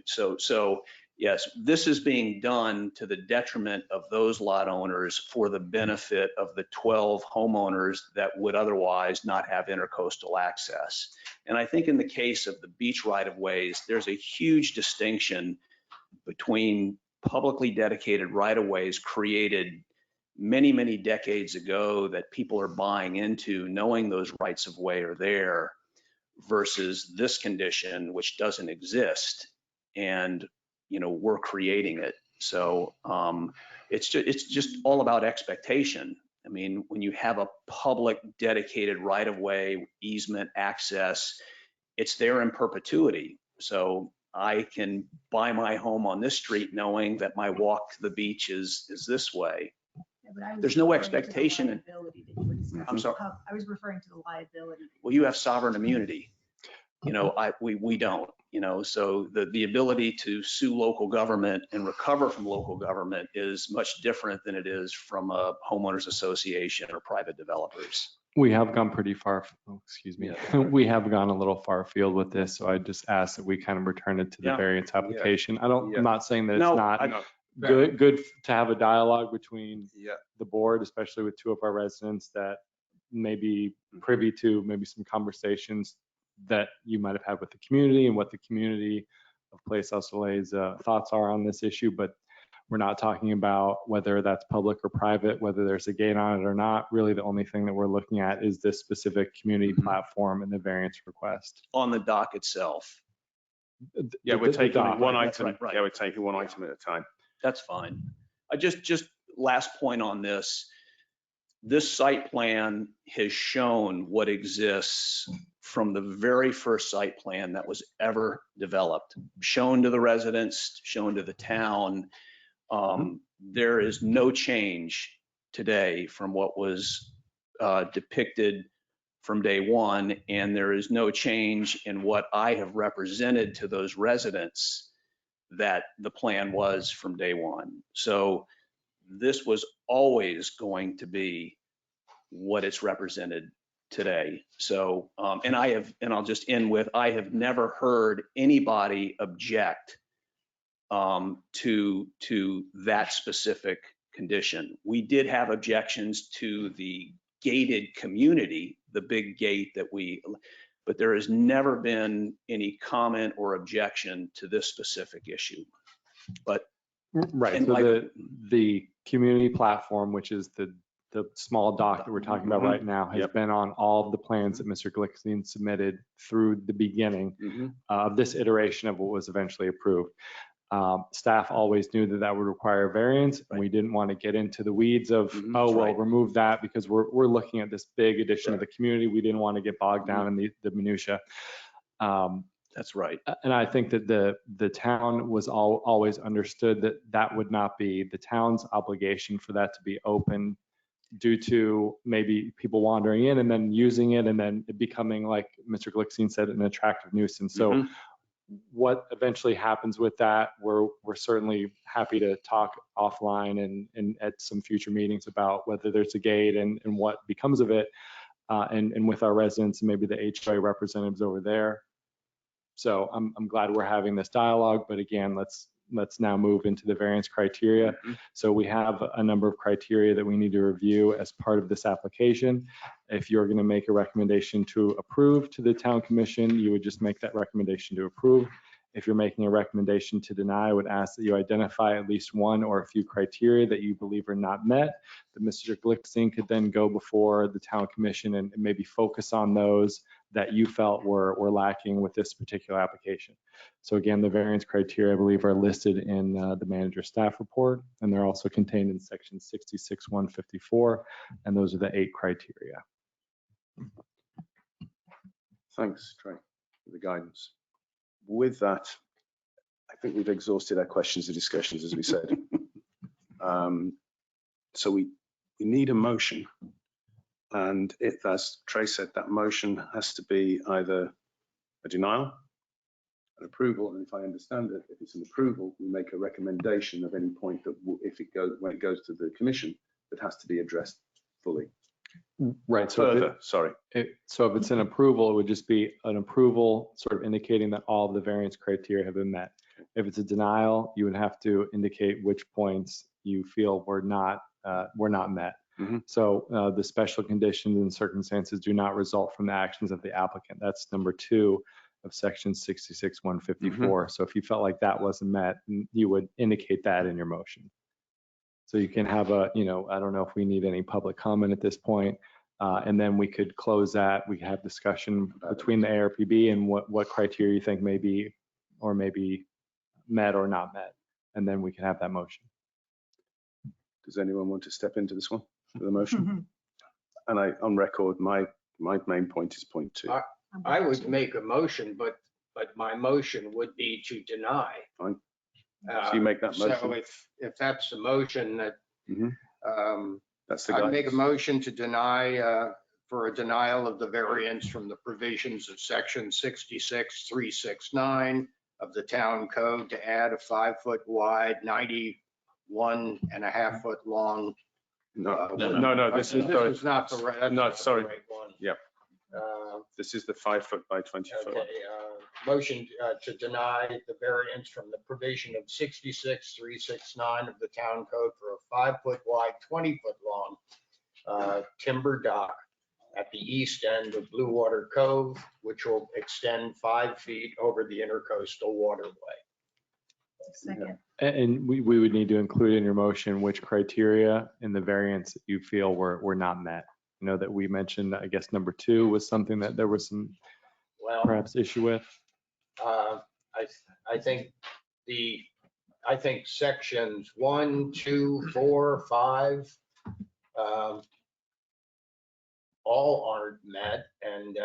so yes, this is being done to the detriment of those lot owners for the benefit of the 12 homeowners that would otherwise not have intercoastal access. And I think in the case of the beach right-of-ways, there's a huge distinction between publicly dedicated right-of-ways created many, many decades ago that people are buying into, knowing those rights of way are there, versus this condition, which doesn't exist. And we're creating it. So it's just all about expectation. I mean, when you have a public dedicated right-of-way, easement, access, it's there in perpetuity. So I can buy my home on this street knowing that my walk to the beach is this way. Yeah, but I was There's no referring to the expectation. liability that you were discussing. I'm sorry. I was referring to the liability. Well, you have sovereign immunity. We don't. So the ability to sue local government and recover from local government is much different than it is from a homeowners association or private developers. We have gone pretty far, excuse me. We have gone a little far afield with this, so I just ask that we kind of return it to the Yeah. variance application. I'm not saying that it's No, not good to have a dialogue between the board, especially with 2 of our residents that may be privy to maybe some conversations that you might have had with the community and what the community of Plaza Soleil's thoughts are on this issue. But we're not talking about whether that's public or private, whether there's a gate on it or not. Really, the only thing that we're looking at is this specific community platform and the variance request. On the dock itself. Yeah, we're taking one That's item. right. Yeah, we're taking one item at a time. That's fine. I just last point on this. this site plan has shown what exists from the very first site plan that was ever developed, shown to the residents, shown to the town. There is no change today from what was depicted from day one, and there is no change in what I have represented to those residents that the plan was from day one. So this was always going to be what it's represented today. So, and I'll just end with, I have never heard anybody object to that specific condition. We did have objections to the gated community, the big gate that but there has never been any comment or objection to this specific issue. But Right, and so the community platform, which is the small doc that we're talking about right now, has been on all of the plans that Mr. Glickstein submitted through the beginning of this iteration of what was eventually approved. Staff always knew that that would require variance, and we didn't want to get into the weeds of, oh, well, remove that because we're looking at this big addition to the community. We didn't want to get bogged down in the minutia. That's right. And I think that the town was always understood that that would not be the town's obligation for that to be open due to maybe people wandering in and then using it and then it becoming, like Mr. Glickstein said, an attractive nuisance. So what eventually happens with that, we're certainly happy to talk offline and at some future meetings about whether there's a gate and what becomes of it, and with our residents and maybe the HOA representatives over there. So I'm glad we're having this dialogue, but again, let's now move into the variance criteria. So we have a number of criteria that we need to review as part of this application. If you're going to make a recommendation to approve to the town commission, you would just make that recommendation to approve. If you're making a recommendation to deny, I would ask that you identify at least one or a few criteria that you believe are not met, that Mr. Glickstein could then go before the town commission and maybe focus on those that you felt were lacking with this particular application. So again, the variance criteria, I believe, are listed in the manager staff report, and they're also contained in section 66-154, and those are the 8 criteria. Thanks, Trey, for the guidance. With that, I think we've exhausted our questions and discussions, as we said. So we need a motion. And if, as Trey said, that motion has to be either a denial, an approval, and if I understand it, if it's an approval, we make a recommendation of any point that when it goes to the commission, that has to be addressed fully. Right. So Further, sorry. So if it's an approval, it would just be an approval sort of indicating that all of the variance criteria have been met. If it's a denial, you would have to indicate which points you feel were not met. So the special conditions and circumstances do not result from the actions of the applicant. That's number 2 of section 66-154. So if you felt like that wasn't met, you would indicate that in your motion. So you can have I don't know if we need any public comment at this point. And then we could close that. We could have discussion between the ARPB and what criteria you think may be or maybe met or not met. And then we can have that motion. Does anyone want to step into this one for the motion? And on record, my main point is point 2. I would make a motion, but my motion would be to deny. Fine. So you make that motion. So if that's the motion that, that's the I make a motion to deny, for a denial of the variance from the provisions of section 66-369 of the town code to add a 5-foot wide, 91.5 foot long. No, this is not the right. That's No, not the sorry. right one. Yep. This is the 5-foot by 20 foot. Okay, motion to deny the variance from the provision of 66-369 of the town code for a 5-foot wide, 20-foot long timber dock at the east end of Blue Water Cove, which will extend 5 feet over the intercoastal waterway. Second. And we would need to include in your motion which criteria in the variance that you feel were not met. You know, that we mentioned, I guess number 2 was something that there was some perhaps issue with. I think sections 1, 2, 4, 5 all aren't met and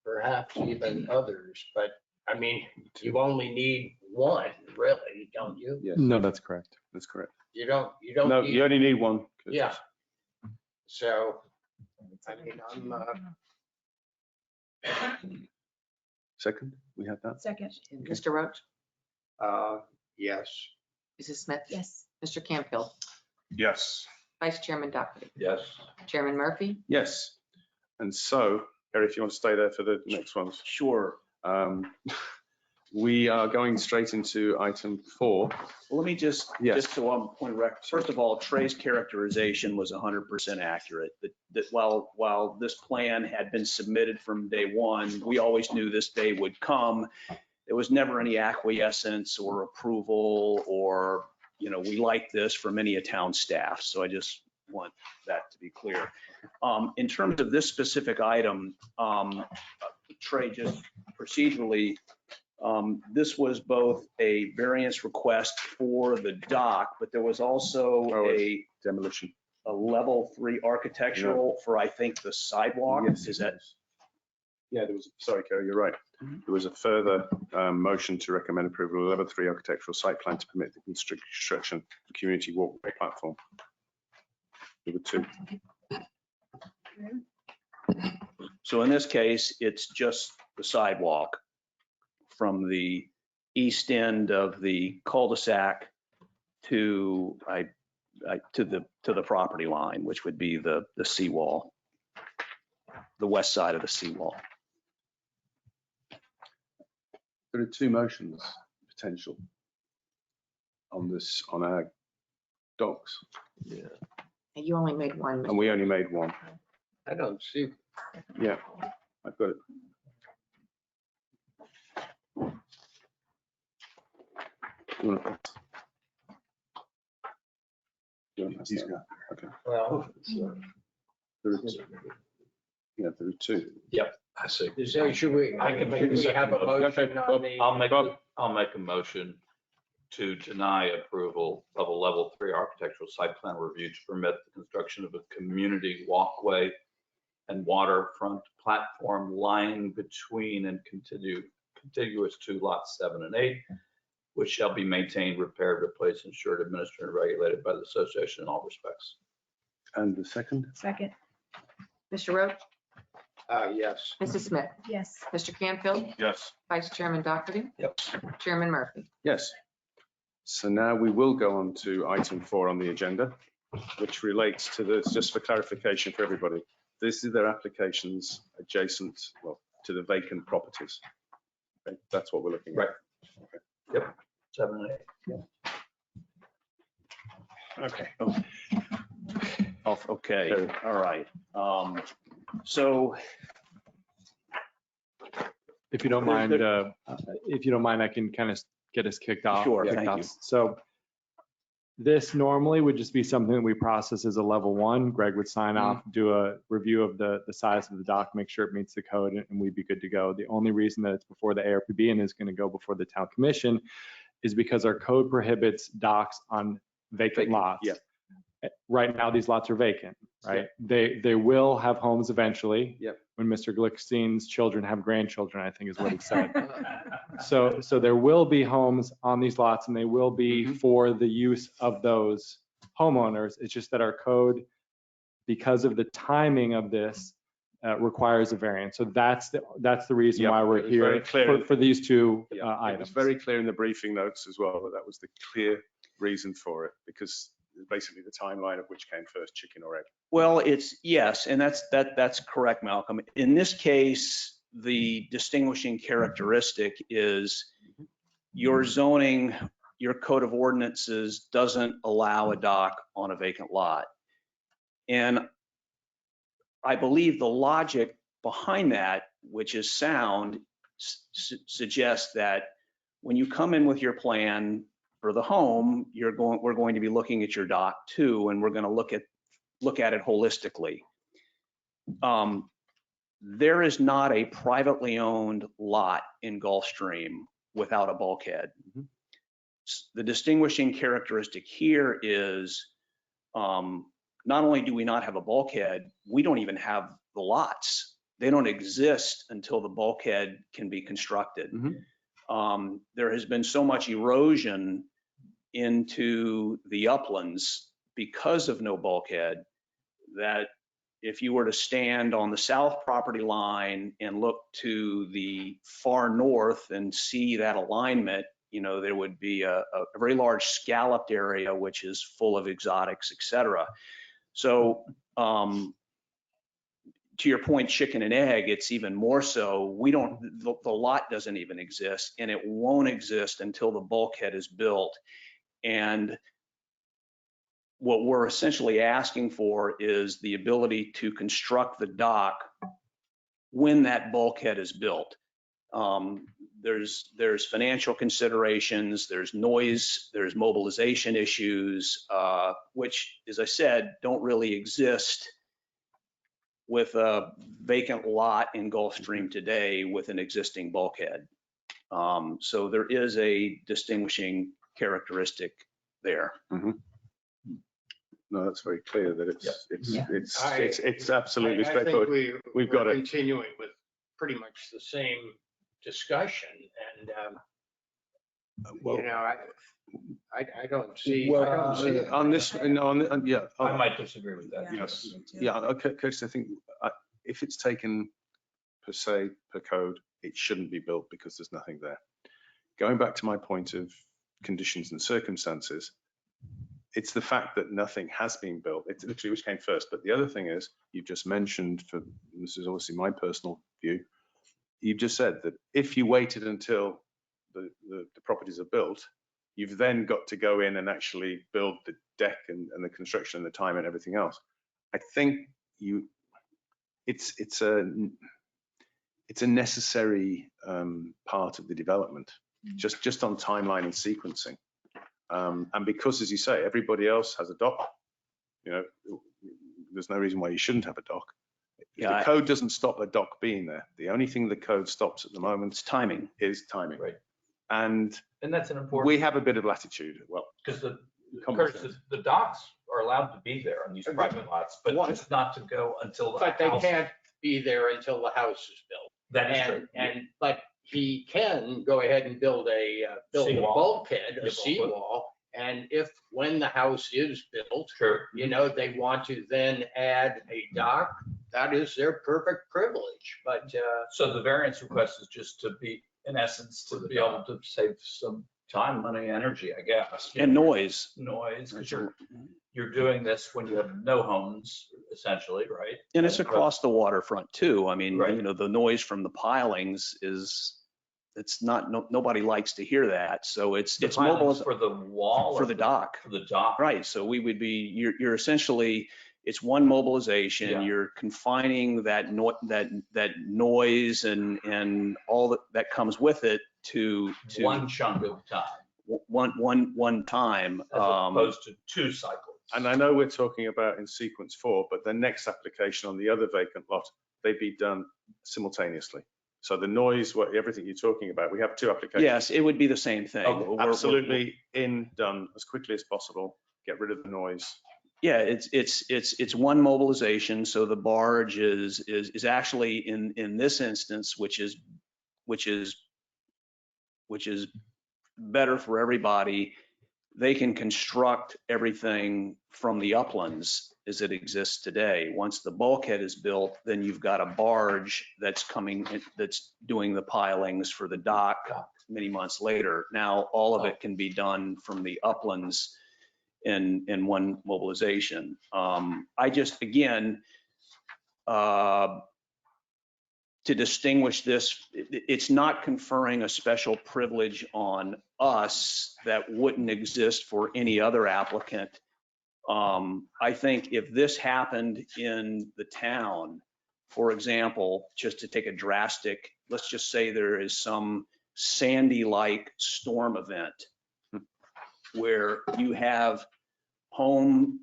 perhaps even others, but I mean, you only need one, really, don't you? Yes. No, that's correct. That's correct. You don't No, need. you only need one. Yeah. So, I mean, Second, we had that. Second, Mr. Roach, yes. Mrs. Smith, yes. Mr. Campbell, Yes. Vice Chairman Doherty, Yes. Chairman Murphy. Yes. And so, Gary, if you want to stay there for the next ones. Sure. We are going straight into item 4. Well, let me just so I'm point of record. First of all, Trey's characterization was 100% accurate. That while this plan had been submitted from day one, we always knew this day would come. There was never any acquiescence or approval or, we like this from any of town staff. So I just want that to be clear. In terms of this specific item, Trey, just procedurally, this was both a variance request for the dock, but there was also a demolition, a level 3 architectural for, I think, the sidewalk. Yes. Is that? Yeah, there was, sorry, Kerry, you're right. There was a further motion to recommend approval of level 3 architectural site plan to permit the construction of the community walkway platform. There were 2. So in this case, it's just the sidewalk from the east end of the cul-de-sac to the property line, which would be the seawall, the west side of the seawall. There are 2 motions potential on our docks, Yeah. And you only made one. and we only made 1. I don't see. Yeah, I've got it. You want to pass? You want to pass that? Okay. Well, There are 2. Yeah, there are 2. I see. should we have a motion on the? I'll make a motion to deny approval of a level 3 architectural site plan review to permit the construction of a community walkway and waterfront platform lying between and contiguous to lots 7 and 8, which shall be maintained, repaired, replaced, insured, administered, and regulated by the association in all respects. And the second? Second, Mr. Roach, Yes. Mrs. Smith, yes. Mr. Canfield, Yes. Vice Chairman Doherty, Yep. Chairman Murphy. Yes. So now we will go on to item 4 on the agenda, which relates to this, just for clarification for everybody. This is their applications adjacent, to the vacant properties. Okay, that's what we're looking at. Right. Okay. Yep. 7 and 8. Okay. Okay, all right. So If you don't mind, I can kind of get us kicked off. Sure, kicked thank off. you. So this normally would just be something that we process as a level 1. Greg would sign off, do a review of the size of the dock, make sure it meets the code, and we'd be good to go. The only reason that it's before the ARPB and is going to go before the town commission is because our code prohibits docks on vacant lots. Yeah. Right now, these lots are vacant, right? They will have homes eventually. Yep. When Mr. Glickstein's children have grandchildren, I think is what he said. So there will be homes on these lots and they will be for the use of those homeowners. It's just that our code, because of the timing of this, requires a variance. So that's the reason why we're it was very here clear. for these 2 It items. was very clear in the briefing notes as well that was the clear reason for it, because basically the timeline of which came first, chicken or egg. well, it's yes, and that's correct, Malcolm. In this case, the distinguishing characteristic is your zoning, your code of ordinances doesn't allow a dock on a vacant lot. And I believe the logic behind that, which is sound, suggests that when you come in with your plan for the home, we're going to be looking at your dock too, and we're going to look at it holistically. There is not a privately owned lot in Gulfstream without a bulkhead. The distinguishing characteristic here is not only do we not have a bulkhead, we don't even have the lots. They don't exist until the bulkhead can be constructed. There has been so much erosion into the uplands because of no bulkhead that if you were to stand on the south property line and look to the far north and see that alignment, you know, there would be a very large scalloped area which is full of exotics, et cetera. So to your point, chicken and egg, it's even more so. The lot doesn't even exist, and it won't exist until the bulkhead is built. And what we're essentially asking for is the ability to construct the dock when that bulkhead is built. There's financial considerations, there's noise, there's mobilization issues, which, as I said, don't really exist with a vacant lot in Gulfstream today with an existing bulkhead. So there is a distinguishing characteristic there. No, that's very clear that Yeah. it's absolutely I straightforward. think We've got we're it. continuing with pretty much the same discussion, and you know, I don't see. On this, yeah. I might disagree with that. Yes. Yeah, okay, because I think if it's taken per se, per code, it shouldn't be built because there's nothing there. Going back to my point of conditions and circumstances, it's the fact that nothing has been built. It's literally which came first. But the other thing is, you've just mentioned, this is obviously my personal view, you've just said that if you waited until the properties are built, you've then got to go in and actually build the deck and the construction and the time and everything else. I think it's a necessary part of the development, just on timeline and sequencing. And because, as you say, everybody else has a dock, you know, there's no reason why you shouldn't have a dock. Yeah, the code doesn't stop a dock being there. The only thing the code stops at the moment it's timing. is timing. Right. And that's an important. we have a bit of latitude. Well, because the docks are allowed to be there on these private lots, but just not to go until the But they house. can't be there until the house is built. That is true. But he can go ahead and build a Seawall. bulkhead, Yeah, a seawall. And when the house is built, Sure. you know, they want to then add a dock, that is their perfect privilege. But So the variance request is just to be, in essence, to be able to save some time, money, energy, I guess. And noise. Noise, because you're doing this when you have no homes, essentially, right? And it's across the waterfront too. I mean, Right. you know, the noise from the pilings it's not, nobody likes to hear that. So it's mobile for the wall for the dock. For the dock. Right. So we would be, you're essentially, it's one mobilization. Yeah. You're confining that noise and all that comes with it to One chunk of time, one time. as opposed to two cycles. and I know we're talking about in sequence 4, but the next application on the other vacant lot, they'd be done simultaneously. So the noise, everything you're talking about, we have 2 applications. Yes, it would be the same thing. Okay. Absolutely done as quickly as possible. Get rid of the noise. Yeah, it's one mobilization. So the barge is actually in this instance, which is better for everybody. They can construct everything from the uplands as it exists today. Once the bulkhead is built, then you've got a barge that's doing the pilings for the dock many months later. Now, all of it can be done from the uplands in one mobilization. I just, again, to distinguish this, it's not conferring a special privilege on us that wouldn't exist for any other applicant. I think if this happened in the town, for example, just to take a drastic, let's just say there is some Sandy-like storm event where you have home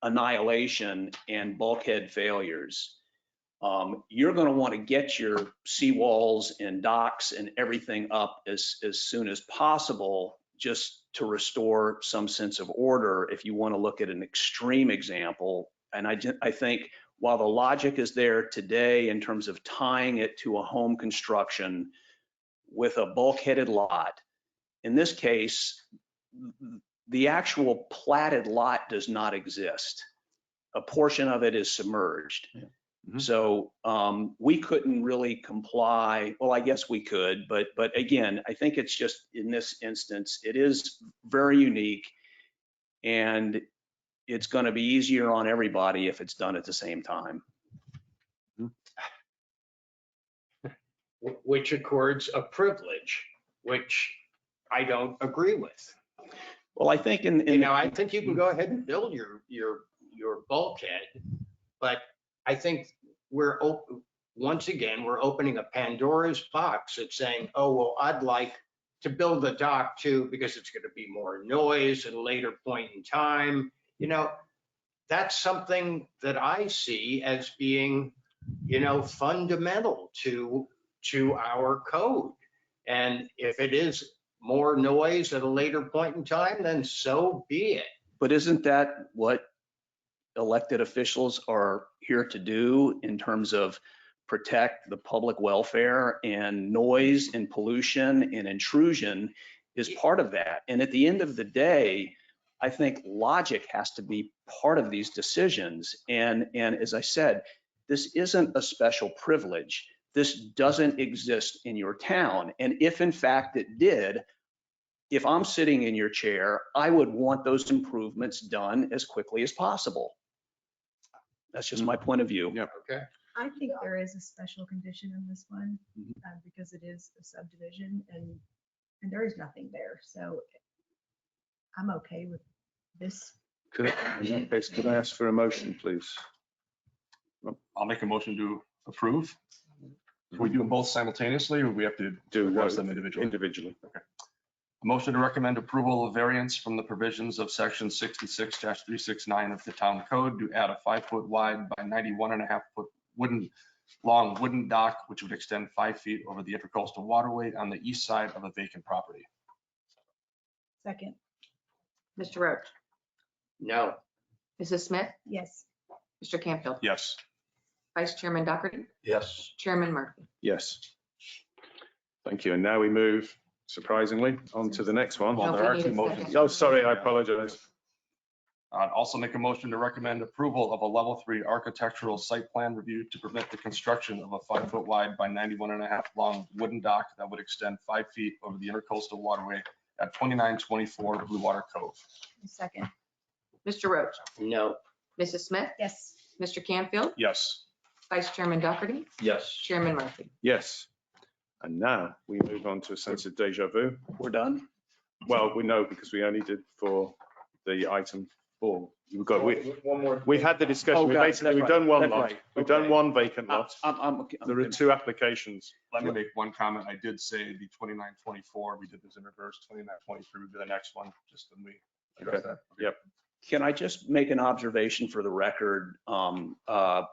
annihilation and bulkhead failures. You're going to want to get your seawalls and docks and everything up as soon as possible, just to restore some sense of order, if you want to look at an extreme example, and I think while the logic is there today in terms of tying it to a home construction with a bulkheaded lot, in this case, the actual platted lot does not exist. A portion of it is submerged. So we couldn't really comply. Well, I guess we could, but again, I think it's just in this instance, it is very unique, and it's going to be easier on everybody if it's done at the same time. Which accords a privilege, which I don't agree with. Well, I think I think you can go ahead and build your bulkhead, but I think once again, we're opening a Pandora's box at saying, oh, well, I'd like to build a dock too, because it's going to be more noise at a later point in time. That's something that I see as being, fundamental to our code. And if it is more noise at a later point in time, then so be it. But isn't that what elected officials are here to do in terms of protect the public welfare? And noise and pollution and intrusion is part of that. And at the end of the day, I think logic has to be part of these decisions. And as I said, this isn't a special privilege. This doesn't exist in your town. And if in fact it did, if I'm sitting in your chair, I would want those improvements done as quickly as possible. That's just my point of view. Yep. Okay. I think there is a special condition in this one because it is a subdivision and there is nothing there. So I'm okay with this. In that case, could I ask for a motion, please? I'll make a motion to approve. Can we do them both simultaneously, or we have to address them individually? Individually. Okay. A motion to recommend approval of variance from the provisions of section 66-369 of the town code to add a 5-foot wide by 91.5-foot long wooden dock, which would extend 5 feet over the intercoastal waterway on the east side of a vacant property. Second, Mr. Roach, No. Mrs. Smith, yes. Mr. Canfield, Yes. Vice Chairman Doherty, Yes. Chairman Murphy. Yes. Thank you. And now we move, surprisingly, on to the next one. Well, No, there we are need two a motions. second. Oh, sorry, I apologize. I'd also make a motion to recommend approval of a level 3 architectural site plan review to permit the construction of a 5-foot wide by 91.5 long wooden dock that would extend 5 feet over the intercoastal waterway at 2924 Blue Water Cove. Second, Mr. Roach, No. Mrs. Smith, yes. Mr. Canfield, Yes. Vice Chairman Doherty, Yes. Chairman Murphy. Yes. And now we move on to a sense of deja vu. We're done? Well, we know because we only did for the item 4. One more. We've had the discussion. Oh, We've God, basically, that's we've right. done one That's lot. right. We've Okay. done one vacant lot. I'm There are 2 applications. Let me make one comment. I did say the 2924, we did this in reverse. 2923 would be the next one, just then we address that. Yep. Can I just make an observation for the record?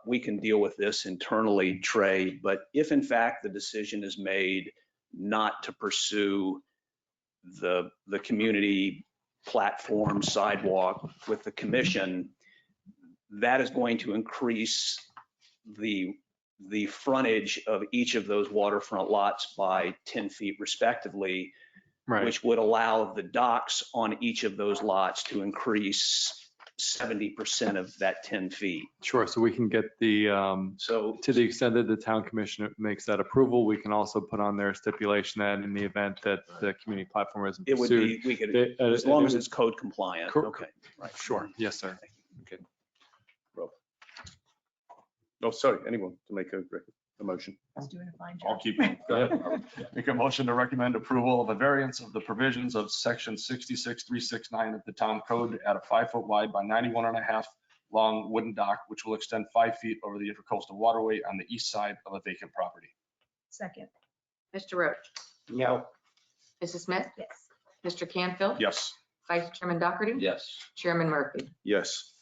We can deal with this internally, Trey, but if in fact the decision is made not to pursue the community platform sidewalk with the commission, that is going to increase the frontage of each of those waterfront lots by 10 feet respectively, Right. which would allow the docks on each of those lots to increase 70% of that 10 feet. Sure. So we can get the, So to the extent that the town commission makes that approval, we can also put on their stipulation that in the event that the community platform isn't it would pursued. be, we could, it- as long it as would- it's code compliant. Cor- Okay, right. Sure. Yes, sir. Oh, sorry, anyone to make a motion? He's doing a fine I'll job. keep it. Make a motion to recommend approval of a variance of the provisions of section 66-369 of the town code at a 5-foot wide by 91.5 long wooden dock, which will extend 5 feet over the intercoastal waterway on the east side of a vacant property. Second, Mr. Roach, No. Mrs. Smith, yes. Mr. Canfield, Yes. Vice Chairman Doherty, Yes. Chairman Murphy. Yes.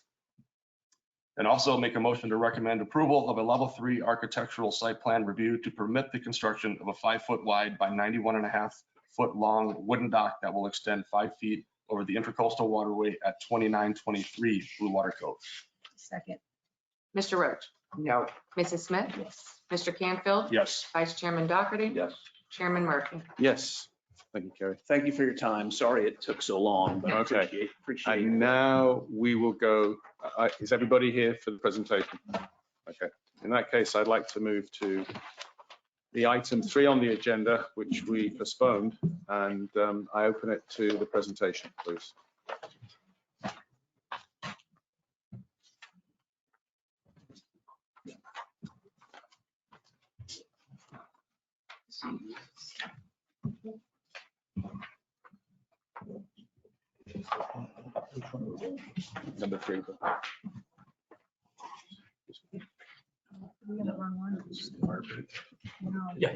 And also make a motion to recommend approval of a level 3 architectural site plan review to permit the construction of a 5-foot wide by 91.5 foot long wooden dock that will extend 5 feet over the intercoastal waterway at 2923 Blue Water Cove. Second. Mr. Roach, No. Mrs. Smith, Yes. Mr. Canfield, Yes. Vice Chairman Doherty, Yes. Chairman Murphy. Yes. Thank you, Kerry. Thank you for your time. Sorry it took so long, but I Okay. appreciate it. And now we will go, is everybody here for the presentation? Okay. In that case, I'd like to move to the item 3 on the agenda, which we postponed, and I open it to the presentation, please. Number 3. We have the wrong one. No. Yeah.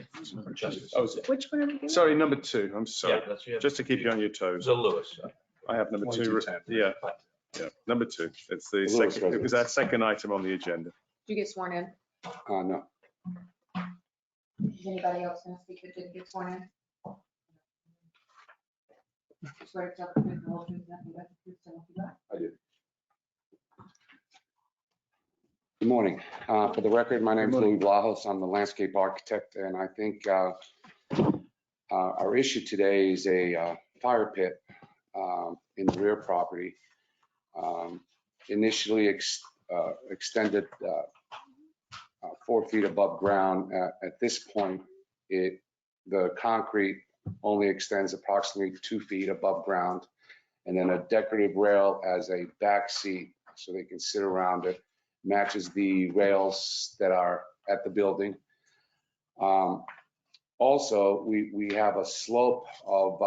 Justice. Oh, is it? Which one are we doing? Sorry, number 2. I'm Yeah, sorry. that's it. Just to keep you on your toes. The Lewis. I have number 2. 2210. Yeah, yeah, number 2. It's the Lewis second, it was our second item on the agenda. Did you get sworn in? No. Is anybody else going to speak that didn't get sworn in? Swear to tell the truth, the whole truth, nothing but the truth, so help you God. I do. Good morning. For the record, my name is Louis Blajos. I'm the landscape architect, and I think our issue today is a fire pit in the rear property. Initially extended 4 feet above ground. At this point, the concrete only extends approximately 2 feet above ground, and then a decorative rail as a back seat so they can sit around it. Matches the rails that are at the building. Also, we have a slope of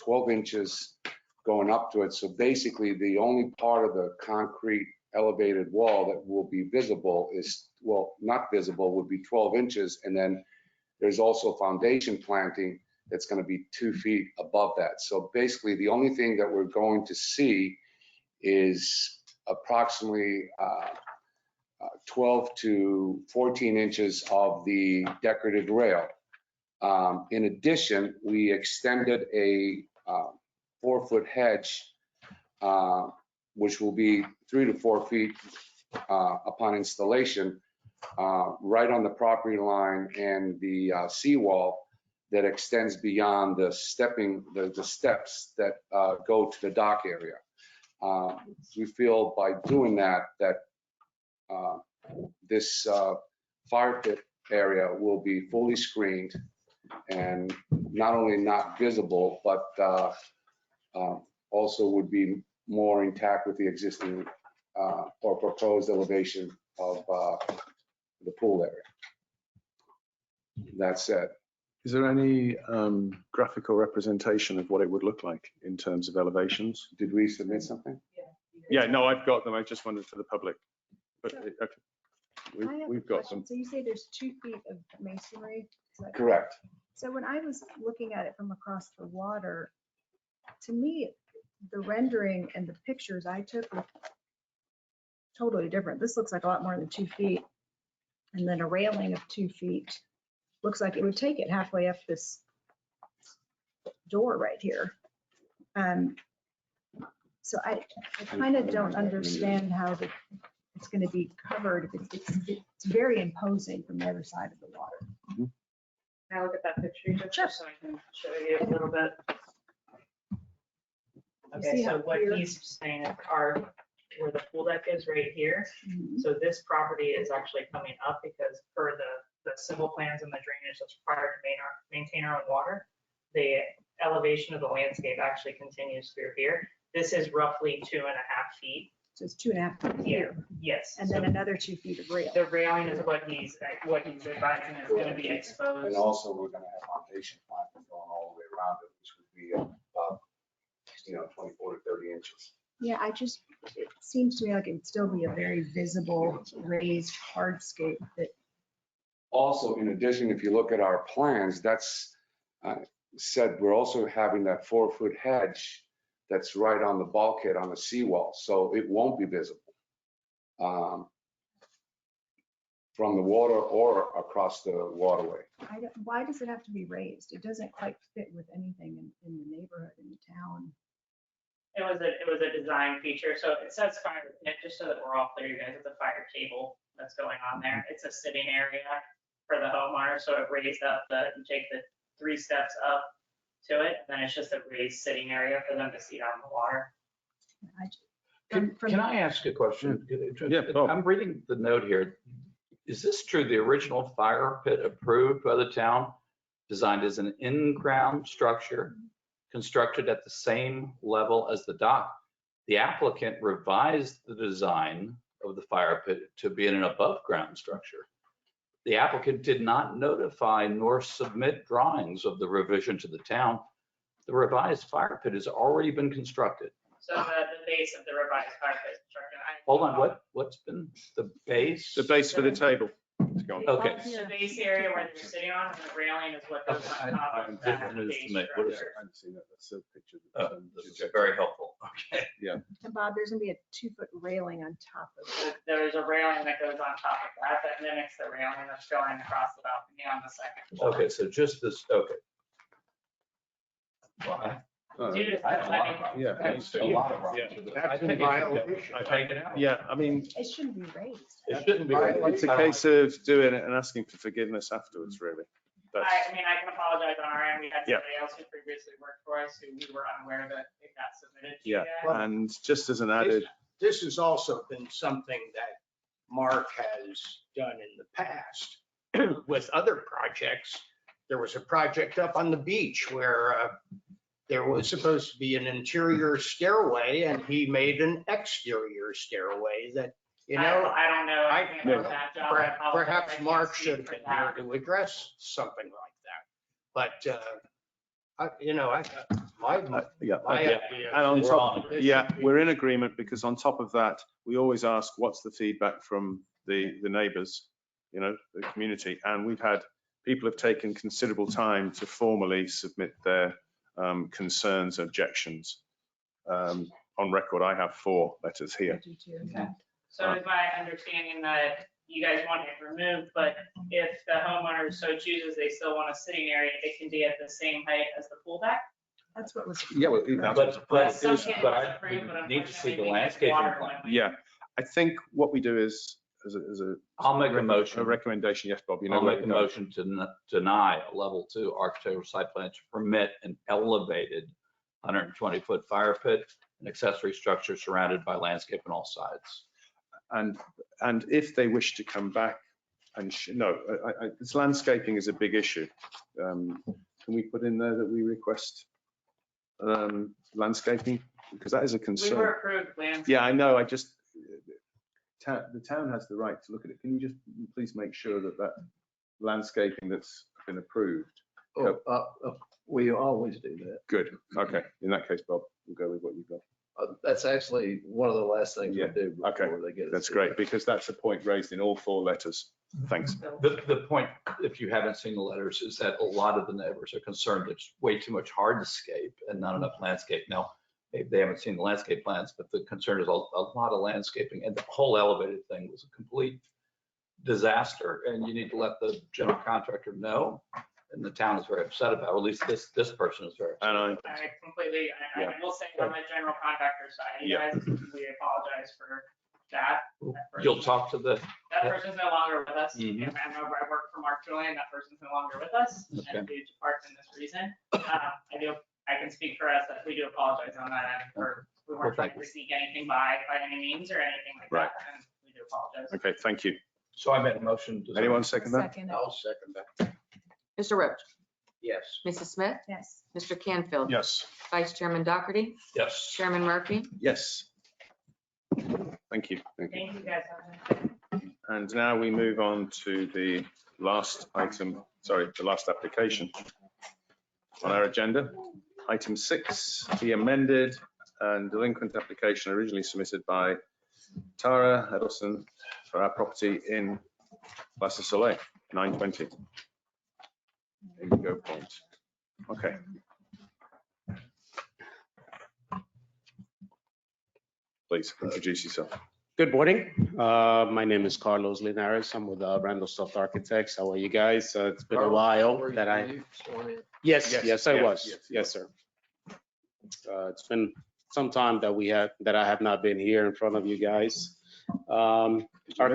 12 inches going up to it. So basically, the only part of the concrete elevated wall that will be visible is, well, not visible, would be 12 inches. And then there's also foundation planting that's going to be 2 feet above that. So basically, the only thing that we're going to see is approximately 12 to 14 inches of the decorative rail. In addition, we extended a 4-foot hedge, which will be 3 to 4 feet upon installation, right on the property line and the seawall that extends beyond the steps that go to the dock area. We feel by doing that this fire pit area will be fully screened and not only not visible, but also would be more intact with the existing or proposed elevation of the pool area. That said, Is there any graphical representation of what it would look like in terms of elevations? did we submit something? Yeah, no, I've got them. I just wondered for the public. But okay, I have a we've got question. them. So you say there's 2 feet of masonry? Is that Correct. So when I was looking at it from across the water, to me, the rendering and the pictures I took were totally different. This looks like a lot more than 2 feet. And then a railing of 2 feet. Looks like it would take it halfway up this door right here. So I kind of don't understand how it's going to be covered. It's very imposing from the other side of the water. Can I look at that picture just so I can show you a little bit? Okay, see so how what clear- he's saying is where the pool deck is right here. Mhm. So this property is actually coming up because per the civil plans and the drainage that's required to maintain our own water, the elevation of the landscape actually continues through here. This is roughly 2.5 feet. So it's 2.5 feet here. Yes. And then another 2 feet of rail. The railing is what he's advising is going to be exposed. And also, we're going to have foundation planting going all the way around it, which would be about 24 to 30 inches. Yeah, it seems to me like it would still be a very visible raised hardscape that, Also, in addition, if you look at our plans, that's said, we're also having that 4-foot hedge that's right on the bulkhead on the seawall, so it won't be visible. from the water or across the waterway. Why does it have to be raised? It doesn't quite fit with anything in the neighborhood, in the town. It was a design feature, so it says fire pit, just so that we're all clear, you guys, it's a fire table that's going on there. It's a sitting area for the homeowner, so it raised up you take the 3 steps up to it, and then it's just a raised sitting area for them to seat on the water. Can I ask a question? Yeah, Bob. I'm reading the note here. Is this true? The original fire pit approved by the town, designed as an in-ground structure, constructed at the same level as the dock. The applicant revised the design of the fire pit to be in an above-ground structure. The applicant did not notify nor submit drawings of the revision to the town. The revised fire pit has already been constructed. So the base of the revised fire pit structure. Hold on, what's been the base? The base for the table. Okay. The base area where they're sitting on, and the railing is what goes on top of that base What is structure. I haven't seen that. That's a picture. This is very helpful. Okay. And Bob, there's gonna be a 2-foot railing on top of it. There's a railing that goes on top of that mimics the railing that's going across the balcony on the second floor. Okay, so just this, okay. Well, Due to Yeah. That's a lot of Yeah. That's in violation. I take it out. Yeah, I mean, It shouldn't be raised. It shouldn't be. it's a case of doing it and asking for forgiveness afterwards, really. That's, I mean, I can apologize on our end. We had Yeah. somebody else who previously worked for us who we were unaware that it got submitted to you yeah, guys. and just as an added, This has also been something that Mark has done in the past with other projects. There was a project up on the beach where there was supposed to be an interior stairway and he made an exterior stairway that, you know, I don't know. I can't do Yeah. that job. I apologize. I perhaps can't Mark speak should have for been here that. to address something like that. But, you know, my yeah. idea. And on is top, this yeah, should be- we're in agreement because on top of that, we always ask, what's the feedback from the neighbors, you know, the community? And we've had, people have taken considerable time to formally submit their concerns, objections. On record, I have 4 letters here. I do too. So is my understanding that you guys want it removed, but if the homeowner so chooses, they still want a sitting area, it can be at the same height as the pool deck? That's what was. Yeah, well, We need to see the landscaping plan. yeah, I think what we do is, as a I'll make a motion. A recommendation, yes, Bob, you know. I'll where make a to go. motion to deny a level 2 architectural site plan to permit an elevated 120-foot fire pit, an accessory structure surrounded by landscape on all sides. And if they wish to come back and, this landscaping is a big issue. Can we put in there that we request landscaping? Because that is a We concern. were approved landscape. Yeah, I know, the town has the right to look at it. Can you just please make sure that landscaping that's been approved? We always do that. Good, okay. In that case, Bob, we'll go with what you've got. That's actually one of the last things we Yeah, do okay. before they get it. That's great, because that's a point raised in all 4 letters. Thanks. The point, if you haven't seen the letters, is that a lot of the neighbors are concerned there's way too much hardscape and not enough landscape. Now, they haven't seen the landscape plans, but the concern is a lot of landscaping, and the whole elevated thing was a complete disaster, and you need to let the general contractor know. And the town is very upset about it, or at least this person is very upset. And I completely, I will say on the general contractor side, you Yeah. guys, we apologize for that. You'll talk to the, That person's no longer with us. Mhm. And I work for Mark Julian, that person's no longer with us, Okay. and due to parts in this reason. I can speak for us that we do apologize on that end, or we Well, weren't trying thank to sneak anything by any means or anything like Right. that, and we do apologize. Okay, thank you. so I made a motion. to- Anyone second that? Second, I'll second that. Mr. Roach, Yes. Mrs. Smith, yes. Mr. Canfield. Yes. Vice Chairman Doherty, Yes. Chairman Murphy. Yes. Thank you. Thank you guys. And now we move on to the last item, the last application on our agenda. Item 6, the amended and delinquent application originally submitted by Tara Edelson for our property in Plaza Soleil, 920. Indigo Point. Okay. Please introduce yourself. Good morning. My name is Carlos Linares. I'm with Randall Soft Architects. How are you guys? It's been a while that I. Yes, I was. Yes, sir. It's been some time that I have not been here in front of you guys. Our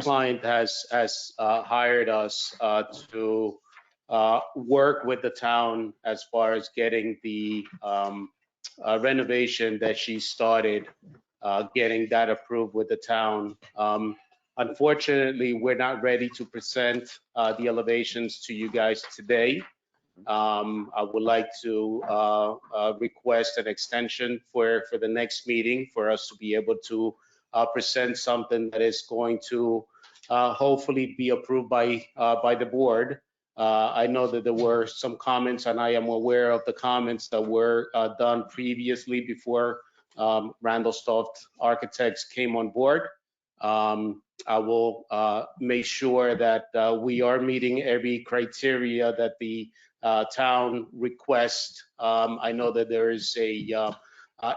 client has hired us to work with the town as far as getting the renovation that she started, getting that approved with the town. Unfortunately, we're not ready to present the elevations to you guys today. I would like to request an extension for the next meeting for us to be able to present something that is going to hopefully be approved by the board. I know that there were some comments, and I am aware of the comments that were done previously before Randall Soft Architects came on board. I will make sure that we are meeting every criteria that the town request. I know that there is a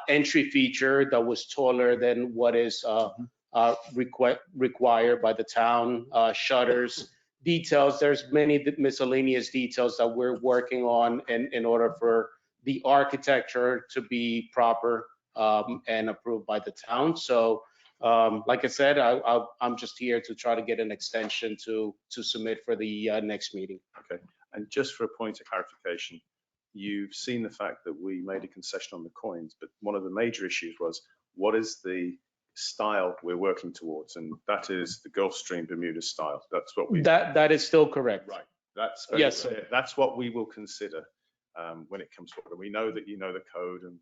entry feature that was taller than what is required by the town, shutters, details. There's many miscellaneous details that we're working on in order for the architecture to be proper and approved by the town. So like I said, I'm just here to try to get an extension to submit for the next meeting. Okay. And just for a point of clarification, you've seen the fact that we made a concession on the coins, but one of the major issues was, what is the style we're working towards? And that is the Gulfstream Bermuda style. That's what we. That is still correct. Right. That's yes, sir. That's what we will consider when it comes forward. We know that you know the code and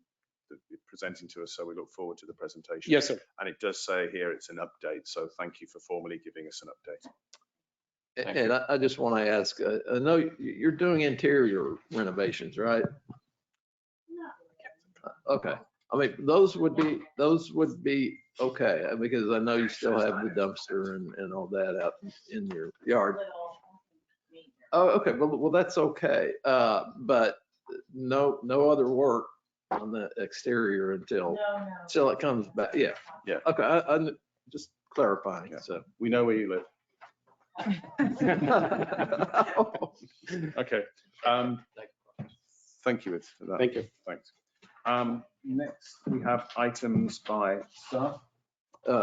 that you're presenting to us, so we look forward to the presentation. Yes, sir. And it does say here it's an update, so thank you for formally giving us an update. And I just want to ask, I know you're doing interior renovations, right? Okay. I mean, those would be okay, because I know you still have the dumpster and all that out in your yard. Oh, okay. Well, that's okay. But no other work on the exterior until it comes back. Yeah. Yeah. Okay. I'm just clarifying. Yeah. So we know where you live. Okay. Thank you for that. Thank you. Thanks. Next, we have items by staff.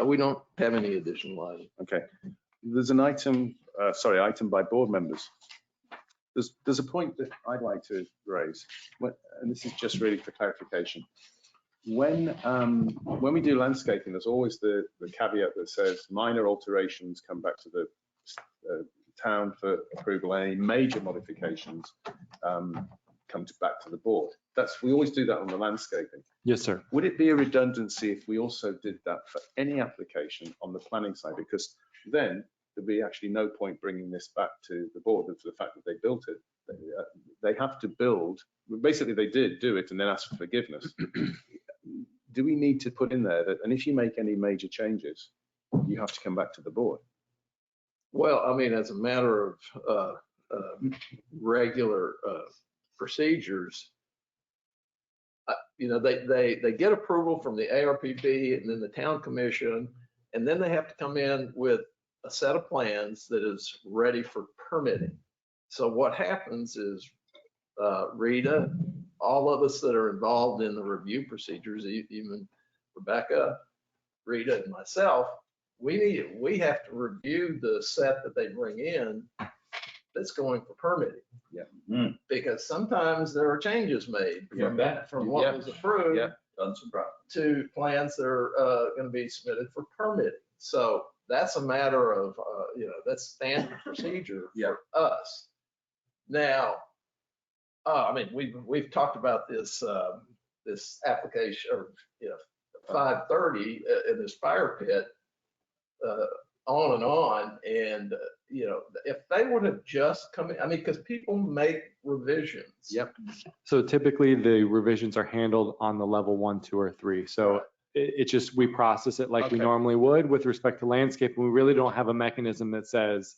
We don't have any additional items. Okay. There's an item, item by board members. There's a point that I'd like to raise, and this is just really for clarification. When we do landscaping, there's always the caveat that says minor alterations come back to the town for approval. Any major modifications come back to the board. We always do that on the landscaping. Yes, sir. Would it be a redundancy if we also did that for any application on the planning side? Because then there'd be actually no point bringing this back to the board for the fact that they built it. They have to build. Basically, they did do it and then ask for forgiveness. Do we need to put in there that, and if you make any major changes, you have to come back to the board? Well, I mean, as a matter of regular procedures, they get approval from the ARPB and then the town commission, and then they have to come in with a set of plans that is ready for permitting. So what happens is, Rita, all of us that are involved in the review procedures, even Rebecca, Rita, and myself, we have to review the set that they bring in that's going for permitting. Yeah. Because sometimes there are changes made from what was approved to plans that are going to be submitted for permitting. So that's a matter of, that's standard procedure for us. Now, I mean, we've talked about this application, or 530 in this fire pit, on and on. And if they would have just come in, I mean, because people make revisions. Yep. So typically the revisions are handled on the level 1, 2, or 3. So it just, we process it like we normally would with respect to landscape. And we really don't have a mechanism that says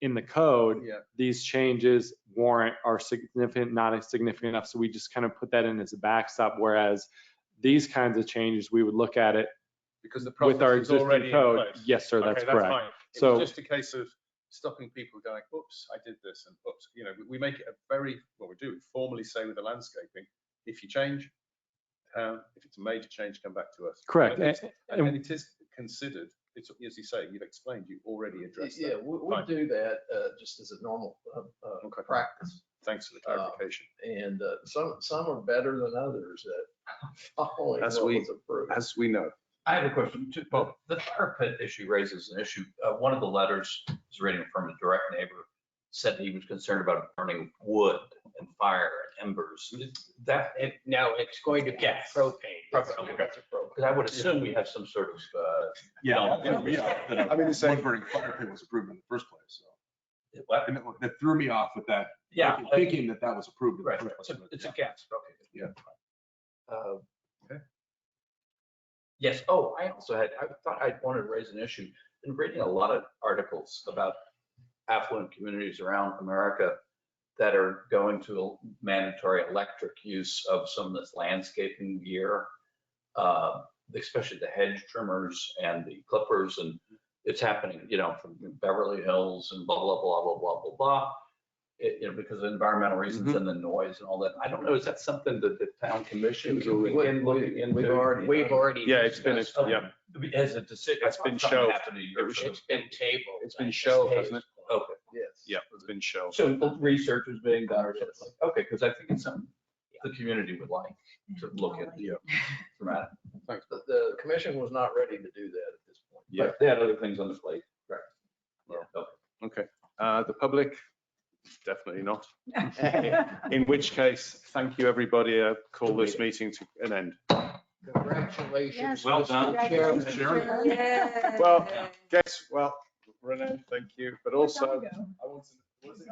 in the code, these changes warrant are significant, not significant enough. So we just kind of put that in as a backstop. Whereas these kinds of changes, we would look at it Because the With our process is already existing in code, place. yes, sir, that's Okay, correct. fine. It So- was just a case of stopping people going, oops, I did this, and oops, we make it a very, what we do, formally say with the landscaping, if you change, if it's a major change, come back to us. Correct. And it is considered, it's, as you say, you've explained, you already addressed that. Yeah, we Fine. do that just as a normal Okay. practice. Thanks for the clarification. And some are better than others at following what was approved. As we know. I have a question too. Well, the fire pit issue raises an issue. One of the letters I was reading from a direct neighbor said he was concerned about burning wood and fire and embers. No, it's going to get propane. Because I would assume we have some sort of, I mean, the wood burning fire pit was approved in the first place, so. what? And that threw me off with that. Yeah. Thinking that was approved. in the Right, first place. it's a gas, okay. Yeah. Okay. Yes, oh, I thought I wanted to raise an issue. Been reading a lot of articles about affluent communities around America that are going to a mandatory electric use of some of this landscaping gear, especially the hedge trimmers and the clippers, and it's happening, from Beverly Hills and blah, blah, blah, blah, blah, blah, blah. Because of environmental reasons and the noise and all that. I don't know, is that something that the town commission is looking into? We've already. Yeah, it's been, discussed yeah. As a decision. It's been shelved. It's been tabled. It's been shelved, hasn't it? Okay. Yes. Yeah, it's been shelved. So the research is being done or something. Okay, because I think it's something the community would like to look at. Yeah. Dramatic. Thanks. The commission was not ready to do that at this point. Yeah. But they had other things on the plate. Right. Well, okay. The public, definitely not. In which case, thank you, everybody. Call this meeting to an end. Congratulations. Yes. Well done. Congratulations, Sharon. Sharon. Well, guess, Renee, thank you. But also, I want to, was it?